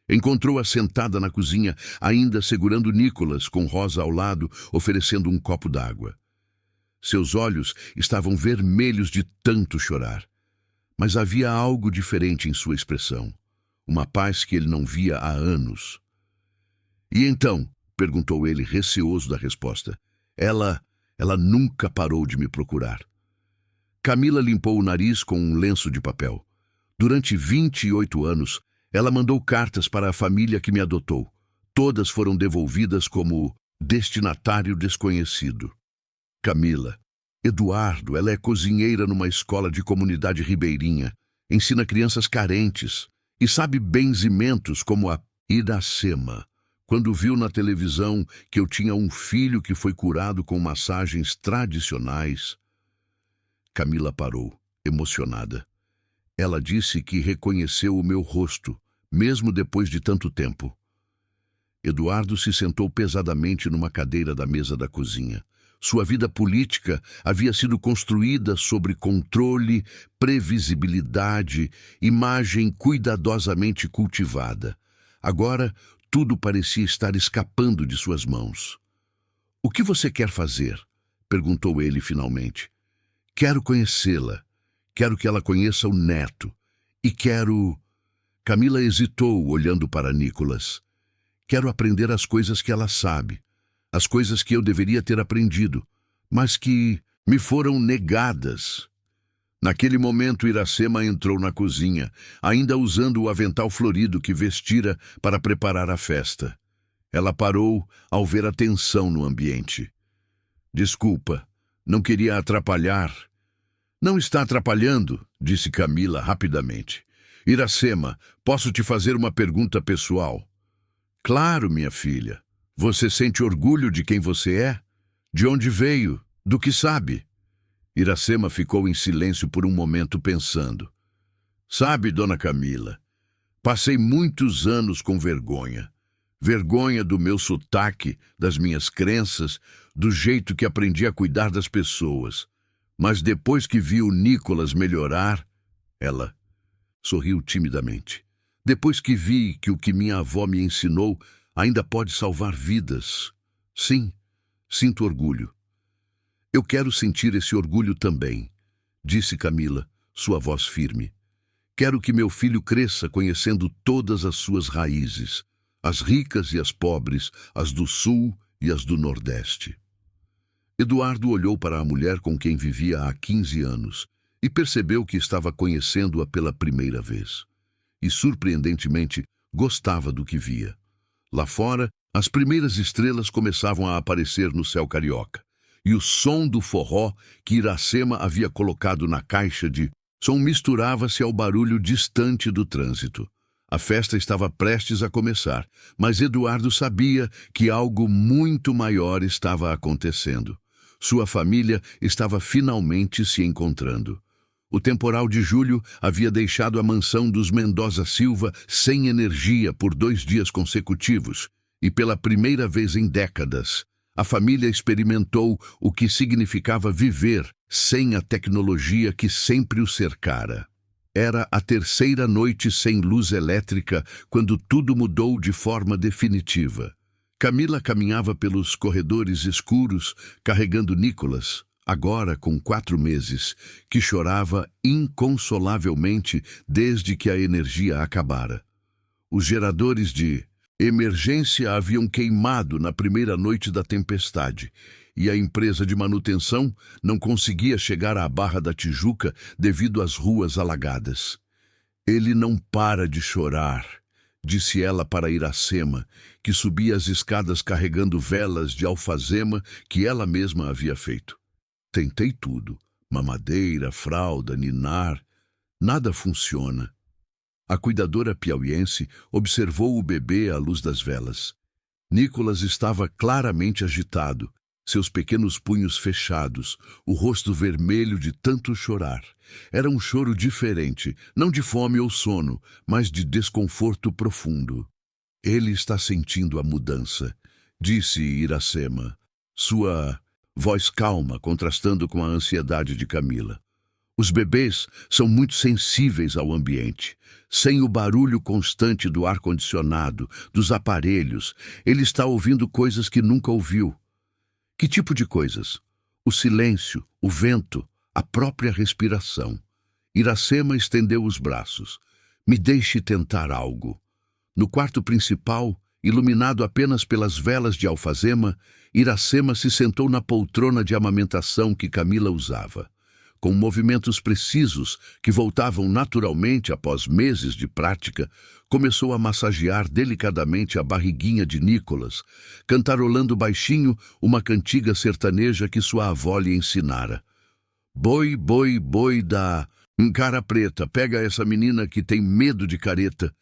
Speaker 1: Encontrou-a sentada na cozinha, ainda segurando Nicolas, com Rosa ao lado, oferecendo um copo d'água. Seus olhos estavam vermelhos de tanto chorar. Mas havia algo diferente em sua expressão. Uma paz que ele não via há anos. E então? Perguntou ele, receoso da resposta. Ela nunca parou de me procurar. Camila limpou o nariz com um lenço de papel. Durante 28 anos, ela mandou cartas para a família que me adotou. Todas foram devolvidas como destinatário desconhecido. Camila. Eduardo, ela é cozinheira numa escola de comunidade ribeirinha. Ensina crianças carentes. E sabe benzimentos como a Iracema. Quando viu na televisão que eu tinha um filho que foi curado com massagens tradicionais... Camila parou, emocionada. Ela disse que reconheceu o meu rosto, mesmo depois de tanto tempo. Eduardo se sentou pesadamente numa cadeira da mesa da cozinha. Sua vida política havia sido construída sobre controle, previsibilidade, imagem cuidadosamente cultivada. Agora, tudo parecia estar escapando de suas mãos. O que você quer fazer? Perguntou ele finalmente. Quero conhecê-la. Quero que ela conheça o neto. E quero... Camila hesitou, olhando para Nicolas. Quero aprender as coisas que ela sabe. As coisas que eu deveria ter aprendido, mas que me foram negadas. Naquele momento, Iracema entrou na cozinha, ainda usando o avental florido que vestira para preparar a festa. Ela parou ao ver a tensão no ambiente. Desculpa, não queria atrapalhar. Não está atrapalhando, disse Camila rapidamente. Iracema, posso te fazer uma pergunta pessoal? Claro, minha filha. Você sente orgulho de quem você é? De onde veio? Do que sabe? Iracema ficou em silêncio por um momento pensando. Sabe, dona Camila, passei muitos anos com vergonha. Vergonha do meu sotaque, das minhas crenças, do jeito que aprendi a cuidar das pessoas. Mas depois que vi o Nicolas melhorar, ela sorriu timidamente. Depois que vi que o que minha avó me ensinou ainda pode salvar vidas. Sim, sinto orgulho. Eu quero sentir esse orgulho também, disse Camila, sua voz firme. Quero que meu filho cresça conhecendo todas as suas raízes, as ricas e as pobres, as do Sul e as do Nordeste. Eduardo olhou para a mulher com quem vivia há 15 anos e percebeu que estava conhecendo-a pela primeira vez. E, surpreendentemente, gostava do que via. Lá fora, as primeiras estrelas começavam a aparecer no céu carioca, e o som do forró que Iracema havia colocado na caixa de som misturava-se ao barulho distante do trânsito. A festa estava prestes a começar, mas Eduardo sabia que algo muito maior estava acontecendo. Sua família estava finalmente se encontrando. O temporal de julho havia deixado a mansão dos Mendoza Silva sem energia por 2 dias consecutivos, e pela primeira vez em décadas, a família experimentou o que significava viver sem a tecnologia que sempre o cercara. Era a 3ª noite sem luz elétrica quando tudo mudou de forma definitiva. Camila caminhava pelos corredores escuros, carregando Nicolas, agora com 4 meses, que chorava inconsolavelmente desde que a energia acabara. Os geradores de emergência haviam queimado na primeira noite da tempestade, e a empresa de manutenção não conseguia chegar à Barra da Tijuca devido às ruas alagadas. Ele não para de chorar, disse ela para Iracema, que subia as escadas carregando velas de alfazema que ela mesma havia feito. Tentei tudo, mamadeira, fralda, ninar, nada funciona. A cuidadora piauiense observou o bebê à luz das velas. Nicolas estava claramente agitado, seus pequenos punhos fechados, o rosto vermelho de tanto chorar. Era um choro diferente, não de fome ou sono, mas de desconforto profundo. Ele está sentindo a mudança, disse Iracema, sua voz calma contrastando com a ansiedade de Camila. Os bebês são muito sensíveis ao ambiente. Sem o barulho constante do ar-condicionado, dos aparelhos, ele está ouvindo coisas que nunca ouviu. Que tipo de coisas? O silêncio, o vento, a própria respiração. Iracema estendeu os braços. Me deixe tentar algo. No quarto principal, iluminado apenas pelas velas de alfazema, Iracema se sentou na poltrona de amamentação que Camila usava. Com movimentos precisos que voltavam naturalmente após meses de prática, começou a massagear delicadamente a barriguinha de Nicolas, cantarolando baixinho uma cantiga sertaneja que sua avó lhe ensinara. Boi, boi, boi da cara preta, pega essa menina que tem medo de careta.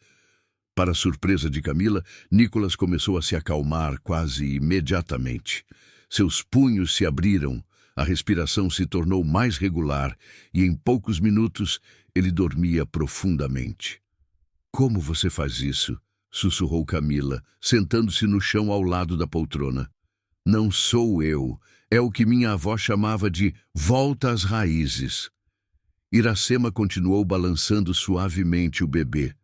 Speaker 1: Para surpresa de Camila, Nicolas começou a se acalmar quase imediatamente. Seus punhos se abriram, a respiração se tornou mais regular e em poucos minutos ele dormia profundamente. Como você faz isso? Sussurrou Camila, sentando-se no chão ao lado da poltrona. Não sou eu, é o que minha avó chamava de volta às raízes. Iracema continuou balançando suavemente o bebê.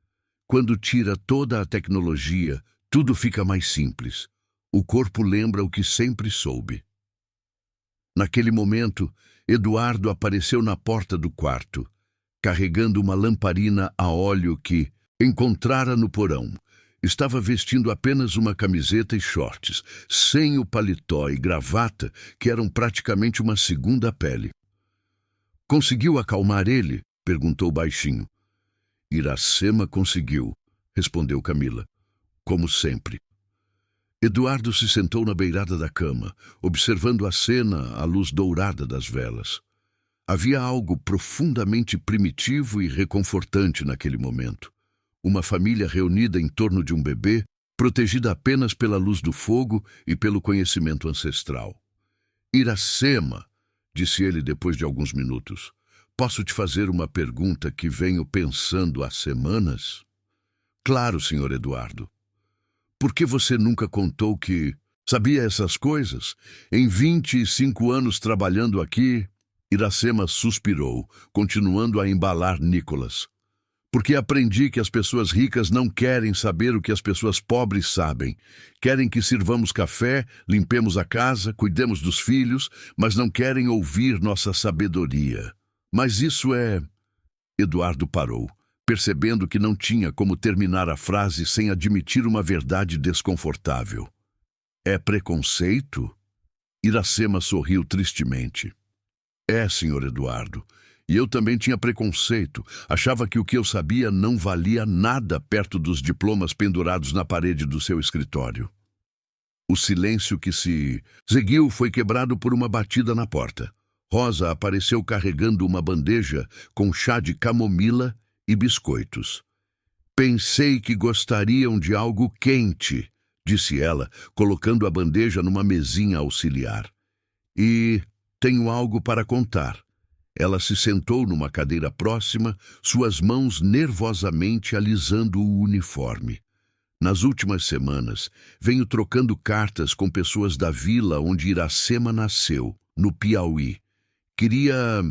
Speaker 1: Quando tira toda a tecnologia, tudo fica mais simples. O corpo lembra o que sempre soube. Naquele momento, Eduardo apareceu na porta do quarto, carregando uma lamparina a óleo que encontrara no porão. Estava vestindo apenas uma camiseta e shorts, sem o paletó e gravata, que eram praticamente uma segunda pele. Conseguiu acalmar ele? Perguntou baixinho. Iracema conseguiu, respondeu Camila, como sempre. Eduardo se sentou na beirada da cama, observando a cena à luz dourada das velas. Havia algo profundamente primitivo e reconfortante naquele momento. Uma família reunida em torno de um bebê, protegida apenas pela luz do fogo e pelo conhecimento ancestral. Iracema, disse ele depois de alguns minutos, posso te fazer uma pergunta que venho pensando há semanas? Claro, Sr. Eduardo. Por que você nunca contou que sabia essas coisas? Em 25 anos trabalhando aqui, Iracema suspirou, continuando a embalar Nicholas. Porque aprendi que as pessoas ricas não querem saber o que as pessoas pobres sabem. Querem que sirvamos café, limpemos a casa, cuidemos dos filhos, mas não querem ouvir nossa sabedoria. Mas isso é... Eduardo parou, percebendo que não tinha como terminar a frase sem admitir uma verdade desconfortável. É preconceito? Iracema sorriu tristemente. É, Sr. Eduardo. E eu também tinha preconceito. Achava que o que eu sabia não valia nada perto dos diplomas pendurados na parede do seu escritório. O silêncio que se seguiu foi quebrado por uma batida na porta. Rosa apareceu carregando uma bandeja com chá de camomila e biscoitos. Pensei que gostariam de algo quente, disse ela, colocando a bandeja numa mesinha auxiliar. E tenho algo para contar. Ela se sentou numa cadeira próxima, suas mãos nervosamente alisando o uniforme. Nas últimas semanas, venho trocando cartas com pessoas da vila onde Iracema nasceu, no Piauí. Queria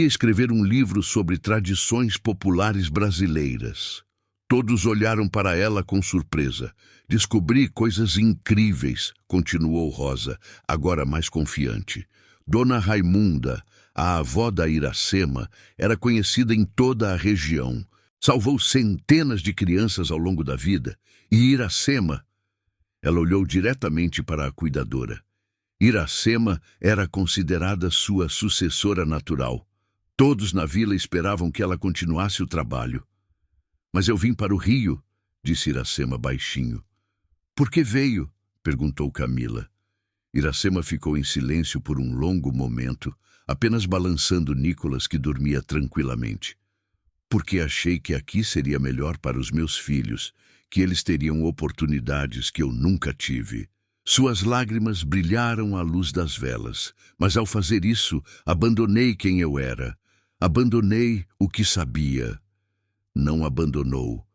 Speaker 1: escrever um livro sobre tradições populares brasileiras. Todos olharam para ela com surpresa. Descobri coisas incríveis, continuou Rosa, agora mais confiante. Dona Raimunda, a avó da Iracema, era conhecida em toda a região. Salvou centenas de crianças ao longo da vida. E Iracema... Ela olhou diretamente para a cuidadora. Iracema era considerada sua sucessora natural. Todos na vila esperavam que ela continuasse o trabalho. Mas eu vim para o Rio, disse Iracema baixinho. Por que veio? Perguntou Camila. Iracema ficou em silêncio por um longo momento, apenas balançando Nicholas, que dormia tranquilamente. Porque achei que aqui seria melhor para os meus filhos, que eles teriam oportunidades que eu nunca tive. Suas lágrimas brilharam à luz das velas, mas ao fazer isso, abandonei quem eu era. Abandonei o que sabia. Não abandonou,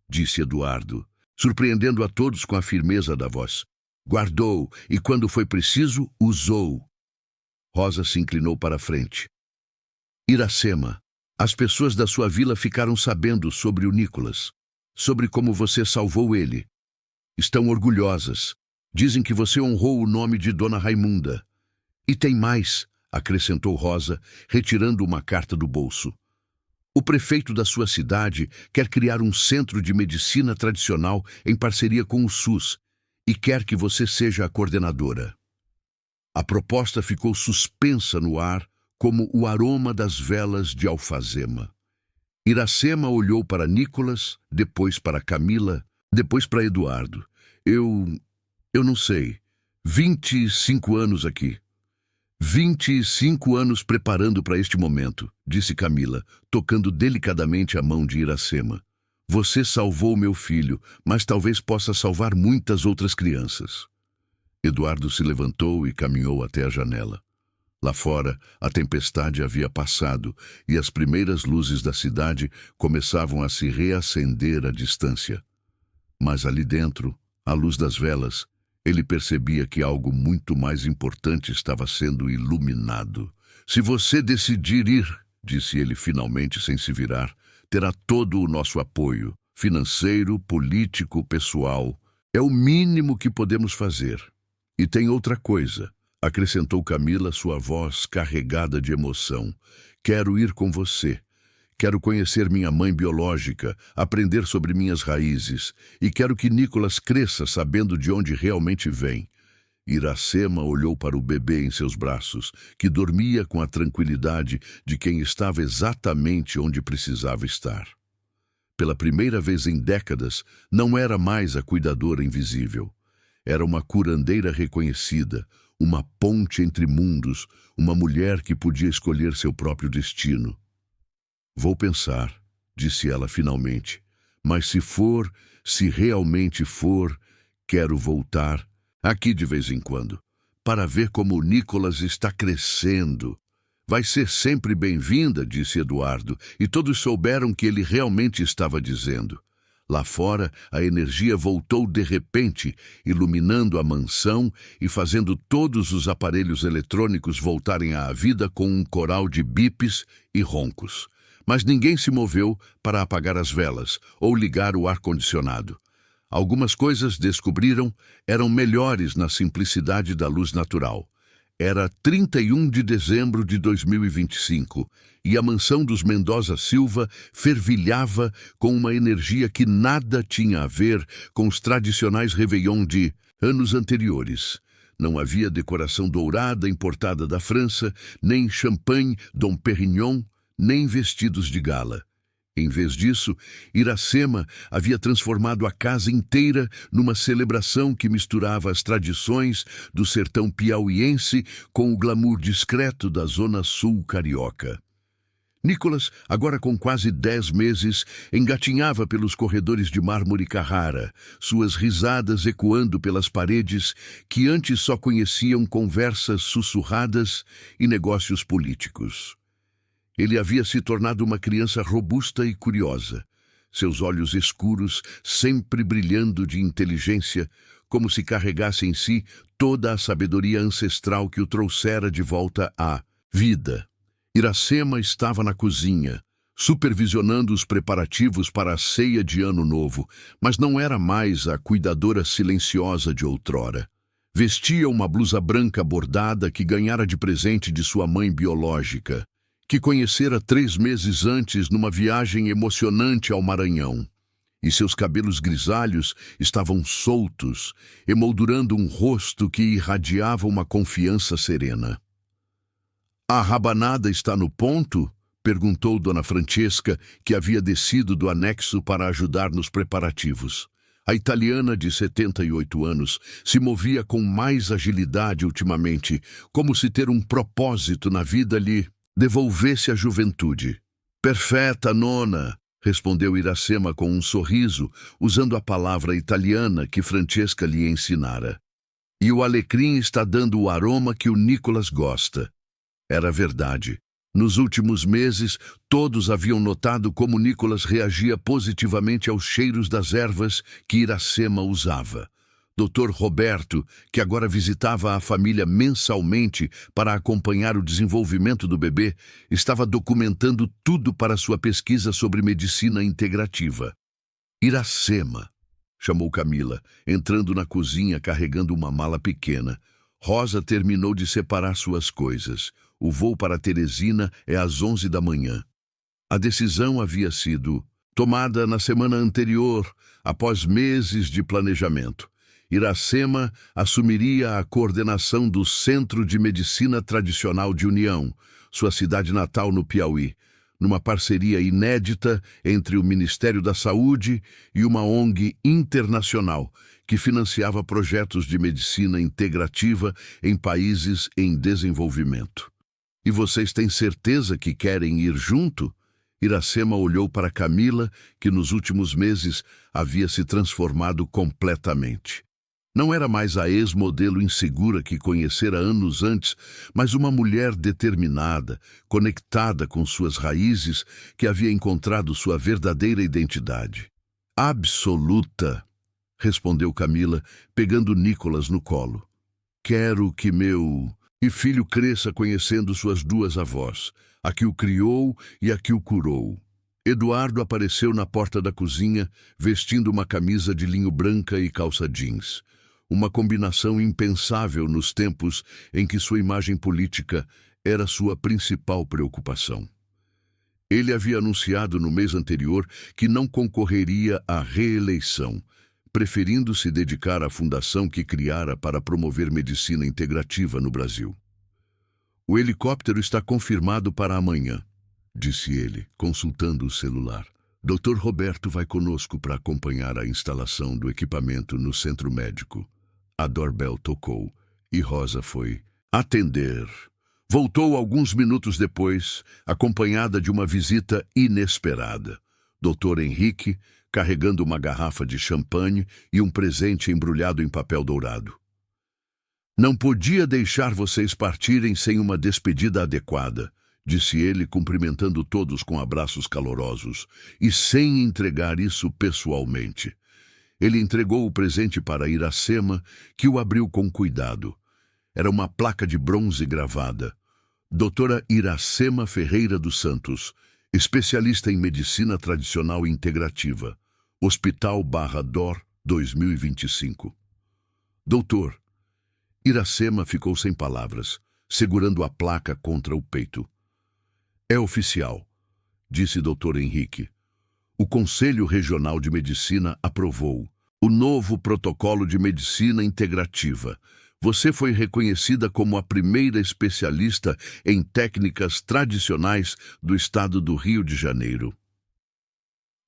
Speaker 1: disse Eduardo, surpreendendo a todos com a firmeza da voz. Guardou e, quando foi preciso, usou. Rosa se inclinou para a frente. Iracema, as pessoas da sua vila ficaram sabendo sobre o Nicholas, sobre como você salvou ele. Estão orgulhosas. Dizem que você honrou o nome de Dona Raimunda. E tem mais, acrescentou Rosa, retirando uma carta do bolso. O prefeito da sua cidade quer criar um centro de medicina tradicional em parceria com o SUS e quer que você seja a coordenadora. A proposta ficou suspensa no ar como o aroma das velas de alfazema. Iracema olhou para Nicholas, depois para Camila, depois para Eduardo. Eu não sei. 25 anos aqui. 25 anos preparando para este momento, disse Camila, tocando delicadamente a mão de Iracema. Você salvou meu filho, mas talvez possa salvar muitas outras crianças. Eduardo se levantou e caminhou até a janela. Lá fora, a tempestade havia passado e as primeiras luzes da cidade começavam a se reacender à distância. Mas ali dentro, à luz das velas, ele percebia que algo muito mais importante estava sendo iluminado. Se você decidir ir, disse ele finalmente sem se virar, terá todo o nosso apoio, financeiro, político, pessoal. É o mínimo que podemos fazer. E tem outra coisa, acrescentou Camila, sua voz carregada de emoção. Quero ir com você. Quero conhecer minha mãe biológica, aprender sobre minhas raízes, e quero que Nicholas cresça sabendo de onde realmente vem. Iracema olhou para o bebê em seus braços, que dormia com a tranquilidade de quem estava exatamente onde precisava estar. Pela primeira vez em décadas, não era mais a cuidadora invisível. Era uma curandeira reconhecida, uma ponte entre mundos, uma mulher que podia escolher seu próprio destino. Vou pensar, disse ela finalmente, mas se realmente for, quero voltar aqui de vez em quando, para ver como o Nicholas está crescendo. Vai ser sempre bem-vinda, disse Eduardo, e todos souberam que ele realmente estava dizendo. Lá fora, a energia voltou de repente, iluminando a mansão e fazendo todos os aparelhos eletrônicos voltarem à vida com um coral de bips e roncos. Mas ninguém se moveu para apagar as velas ou ligar o ar-condicionado. Algumas coisas, descobriram, eram melhores na simplicidade da luz natural. Era 31 de dezembro de 2025 e a mansão dos Mendoza Silva fervilhava com uma energia que nada tinha a ver com os tradicionais Réveillon de anos anteriores. Não havia decoração dourada importada da França, nem champanhe Dom Perignon, nem vestidos de gala. Em vez disso, Iracema havia transformado a casa inteira numa celebração que misturava as tradições do sertão piauiense com o glamour discreto da zona sul carioca. Nicholas, agora com quase 10 meses, engatinhava pelos corredores de mármore Carrara, suas risadas ecoando pelas paredes que antes só conheciam conversas sussurradas e negócios políticos. Ele havia se tornado uma criança robusta e curiosa, seus olhos escuros sempre brilhando de inteligência, como se carregasse em si toda a sabedoria ancestral que o trouxera de volta à vida. Iracema estava na cozinha, supervisionando os preparativos para a ceia de Ano Novo, mas não era mais a cuidadora silenciosa de outrora. Vestia uma blusa branca bordada que ganhara de presente de sua mãe biológica, que conhecera 3 meses antes numa viagem emocionante ao Maranhão. E seus cabelos grisalhos estavam soltos, emoldurando um rosto que irradiava uma confiança serena. "A rabanada está no ponto?" perguntou Dona Francesca, que havia descido do anexo para ajudar nos preparativos. A italiana, de 78 anos, se movia com mais agilidade ultimamente, como se ter um propósito na vida lhe devolvesse a juventude. "Perfeita, nona", respondeu Iracema com um sorriso, usando a palavra italiana que Francesca lhe ensinara. "E o alecrim está dando o aroma que o Nicholas gosta." Era verdade. Nos últimos meses, todos haviam notado como Nicholas reagia positivamente aos cheiros das ervas que Iracema usava. Dr. Roberto, que agora visitava a família mensalmente para acompanhar o desenvolvimento do bebê, estava documentando tudo para sua pesquisa sobre medicina integrativa. "Iracema", chamou Camila, entrando na cozinha carregando uma mala pequena. Rosa terminou de separar suas coisas. O voo para Teresina é às 11 da manhã. A decisão havia sido tomada na semana anterior, após meses de planejamento. Iracema assumiria a coordenação do Centro de Medicina Tradicional de União, sua cidade natal no Piauí, numa parceria inédita entre o Ministério da Saúde e uma ONG internacional que financiava projetos de medicina integrativa em países em desenvolvimento. "E vocês têm certeza que querem ir junto?" Iracema olhou para Camila, que nos últimos meses havia se transformado completamente. Não era mais a ex-modelo insegura que conhecera anos antes, mas uma mulher determinada, conectada com suas raízes, que havia encontrado sua verdadeira identidade. "Absoluta", respondeu Camila, pegando Nicholas no colo. "Quero que meu filho cresça conhecendo suas 2 avós, a que o criou e a que o curou." Eduardo apareceu na porta da cozinha, vestindo uma camisa de linho branca e calça jeans. Uma combinação impensável nos tempos em que sua imagem política era sua principal preocupação. Ele havia anunciado no mês anterior que não concorreria à reeleição, preferindo se dedicar à fundação que criara para promover medicina integrativa no Brasil. "O helicóptero está confirmado para amanhã", disse ele, consultando o celular. "Dr. Roberto vai conosco para acompanhar a instalação do equipamento no centro médico." A doorbell tocou. E Rosa foi atender. Voltou alguns minutos depois, acompanhada de uma visita inesperada. Dr. Henrique, carregando uma garrafa de champanhe e um presente embrulhado em papel dourado. Não podia deixar vocês partirem sem uma despedida adequada, disse ele, cumprimentando todos com abraços calorosos, e sem entregar isso pessoalmente. Ele entregou o presente para Iracema, que o abriu com cuidado. Era uma placa de bronze gravada. Doutora Iracema Ferreira dos Santos, especialista em medicina tradicional integrativa. Hospital Barra D'Or, 2025. Doutor. Iracema ficou sem palavras, segurando a placa contra o peito. É oficial, disse Dr. Henrique. O Conselho Regional de Medicina aprovou o novo protocolo de medicina integrativa. Você foi reconhecida como a primeira especialista em técnicas tradicionais do estado do Rio de Janeiro.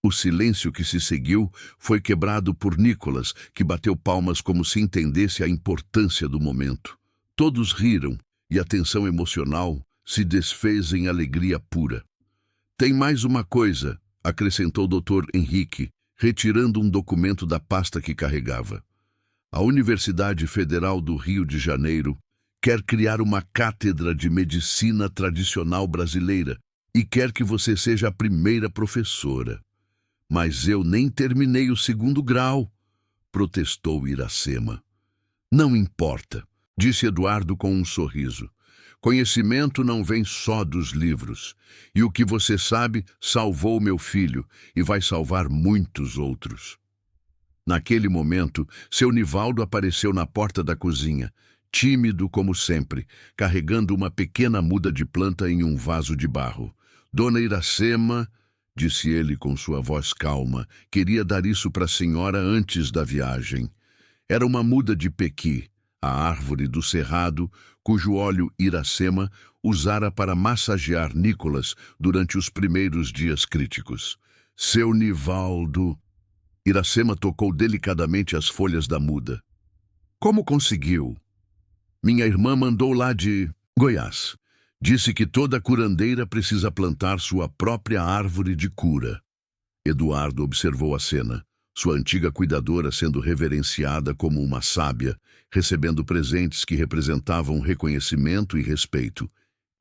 Speaker 1: O silêncio que se seguiu foi quebrado por Nicolas, que bateu palmas como se entendesse a importância do momento. Todos riram e a tensão emocional se desfez em alegria pura. Tem mais uma coisa, acrescentou Dr. Henrique, retirando um documento da pasta que carregava. A Universidade Federal do Rio de Janeiro quer criar uma cátedra de medicina tradicional brasileira e quer que você seja a primeira professora. Mas eu nem terminei o 2º grau, protestou Iracema. Não importa, disse Eduardo com um sorriso. Conhecimento não vem só dos livros. E o que você sabe salvou meu filho e vai salvar muitos outros. Naquele momento, seu Nivaldo apareceu na porta da cozinha, tímido como sempre, carregando uma pequena muda de planta em um vaso de barro. Dona Iracema, disse ele com sua voz calma, queria dar isso para a senhora antes da viagem. Era uma muda de pequi, a árvore do cerrado, cujo óleo Iracema usara para massagear Nicolas durante os primeiros dias críticos. Seu Nivaldo... Iracema tocou delicadamente as folhas da muda. Como conseguiu? Minha irmã mandou lá de Goiás. Disse que toda curandeira precisa plantar sua própria árvore de cura. Eduardo observou a cena, sua antiga cuidadora sendo reverenciada como uma sábia, recebendo presentes que representavam reconhecimento e respeito,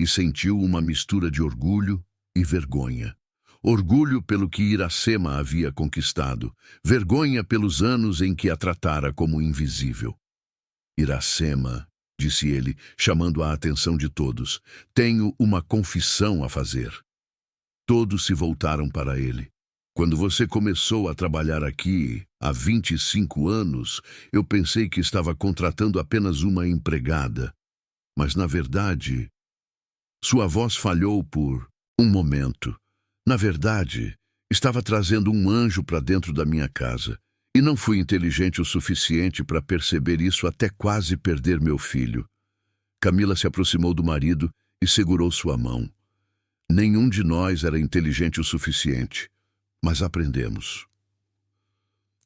Speaker 1: e sentiu uma mistura de orgulho e vergonha. Orgulho pelo que Iracema havia conquistado, vergonha pelos anos em que a tratara como invisível. Iracema, disse ele, chamando a atenção de todos, tenho uma confissão a fazer. Todos se voltaram para ele. Quando você começou a trabalhar aqui, há 25 anos, eu pensei que estava contratando apenas uma empregada. Mas, na verdade, sua voz falhou por um momento. Na verdade, estava trazendo um anjo para dentro da minha casa. E não fui inteligente o suficiente para perceber isso até quase perder meu filho. Camila se aproximou do marido e segurou sua mão. Nenhum de nós era inteligente o suficiente, mas aprendemos.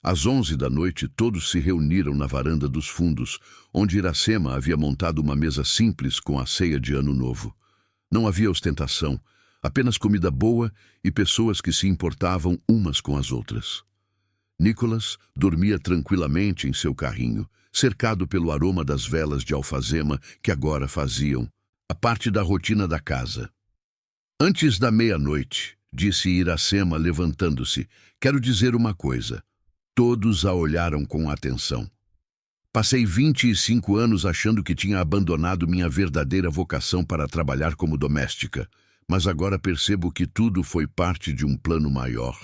Speaker 1: Às 11 da noite, todos se reuniram na varanda dos fundos, onde Iracema havia montado uma mesa simples com a ceia de Ano Novo. Não havia ostentação, apenas comida boa e pessoas que se importavam umas com as outras. Nicolas dormia tranquilamente em seu carrinho, cercado pelo aroma das velas de alfazema que agora faziam a parte da rotina da casa. Antes da meia-noite, disse Iracema levantando-se, quero dizer uma coisa. Todos a olharam com atenção. Passei 25 anos achando que tinha abandonado minha verdadeira vocação para trabalhar como doméstica, mas agora percebo que tudo foi parte de um plano maior.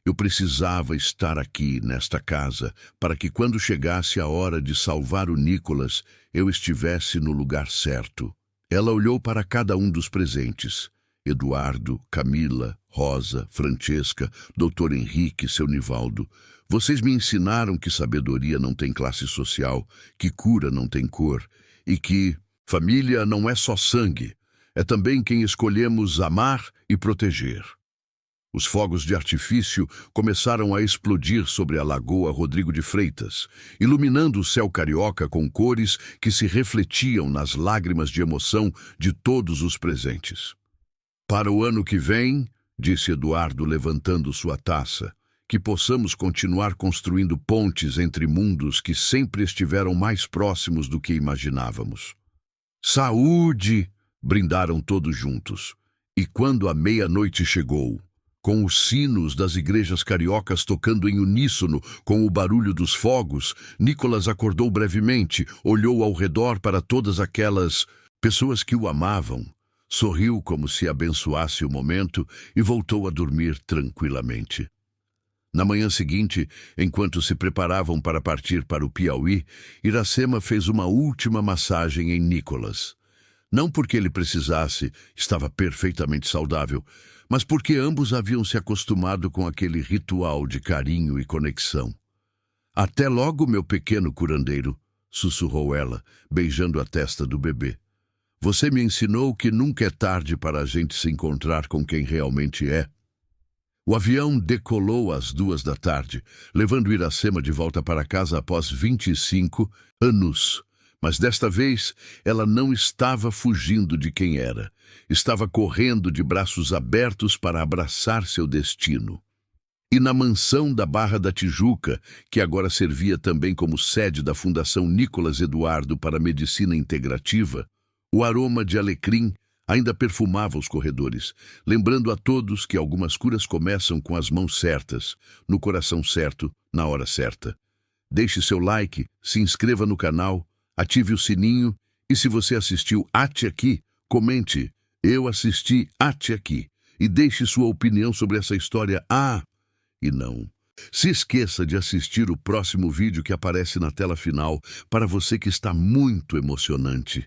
Speaker 1: Eu precisava estar aqui, nesta casa, para que quando chegasse a hora de salvar o Nicolas, eu estivesse no lugar certo. Ela olhou para cada um dos presentes. Eduardo, Camila, Rosa, Francesca, Dr. Henrique, seu Nivaldo. Vocês me ensinaram que sabedoria não tem classe social, que cura não tem cor, e que família não é só sangue, é também quem escolhemos amar e proteger. Os fogos de artifício começaram a explodir sobre a Lagoa Rodrigo de Freitas, iluminando o céu carioca com cores que se refletiam nas lágrimas de emoção de todos os presentes. Para o ano que vem, disse Eduardo levantando sua taça, que possamos continuar construindo pontes entre mundos que sempre estiveram mais próximos do que imaginávamos. Saúde! Brindaram todos juntos. E quando a meia-noite chegou, com os sinos das igrejas cariocas tocando em uníssono com o barulho dos fogos, Nicolas acordou brevemente, olhou ao redor para todas aquelas pessoas que o amavam, sorriu como se abençoasse o momento e voltou a dormir tranquilamente. Na manhã seguinte, enquanto se preparavam para partir para o Piauí, Iracema fez uma última massagem em Nicolas. Não porque ele precisasse, estava perfeitamente saudável, mas porque ambos haviam se acostumado com aquele ritual de carinho e conexão. "Até logo, meu pequeno curandeiro", sussurrou ela, beijando a testa do bebê. "Você me ensinou que nunca é tarde para a gente se encontrar com quem realmente é." O avião decolou às 2 da tarde, levando Iracema de volta para casa após 25 anos. Mas desta vez, ela não estava fugindo de quem era. Estava correndo de braços abertos para abraçar seu destino. E na mansão da Barra da Tijuca, que agora servia também como sede da Fundação Nicolas Eduardo para a Medicina Integrativa, o aroma de alecrim ainda perfumava os corredores, lembrando a todos que algumas curas começam com as mãos certas, no coração certo, na hora certa. Deixe seu like, se inscreva no canal, ative o sininho e se você assistiu Ate Aqui, comente "Eu assisti Ate Aqui" e deixe sua opinião sobre essa história e não. Se esqueça de assistir o próximo vídeo que aparece na tela final para você que está muito emocionante.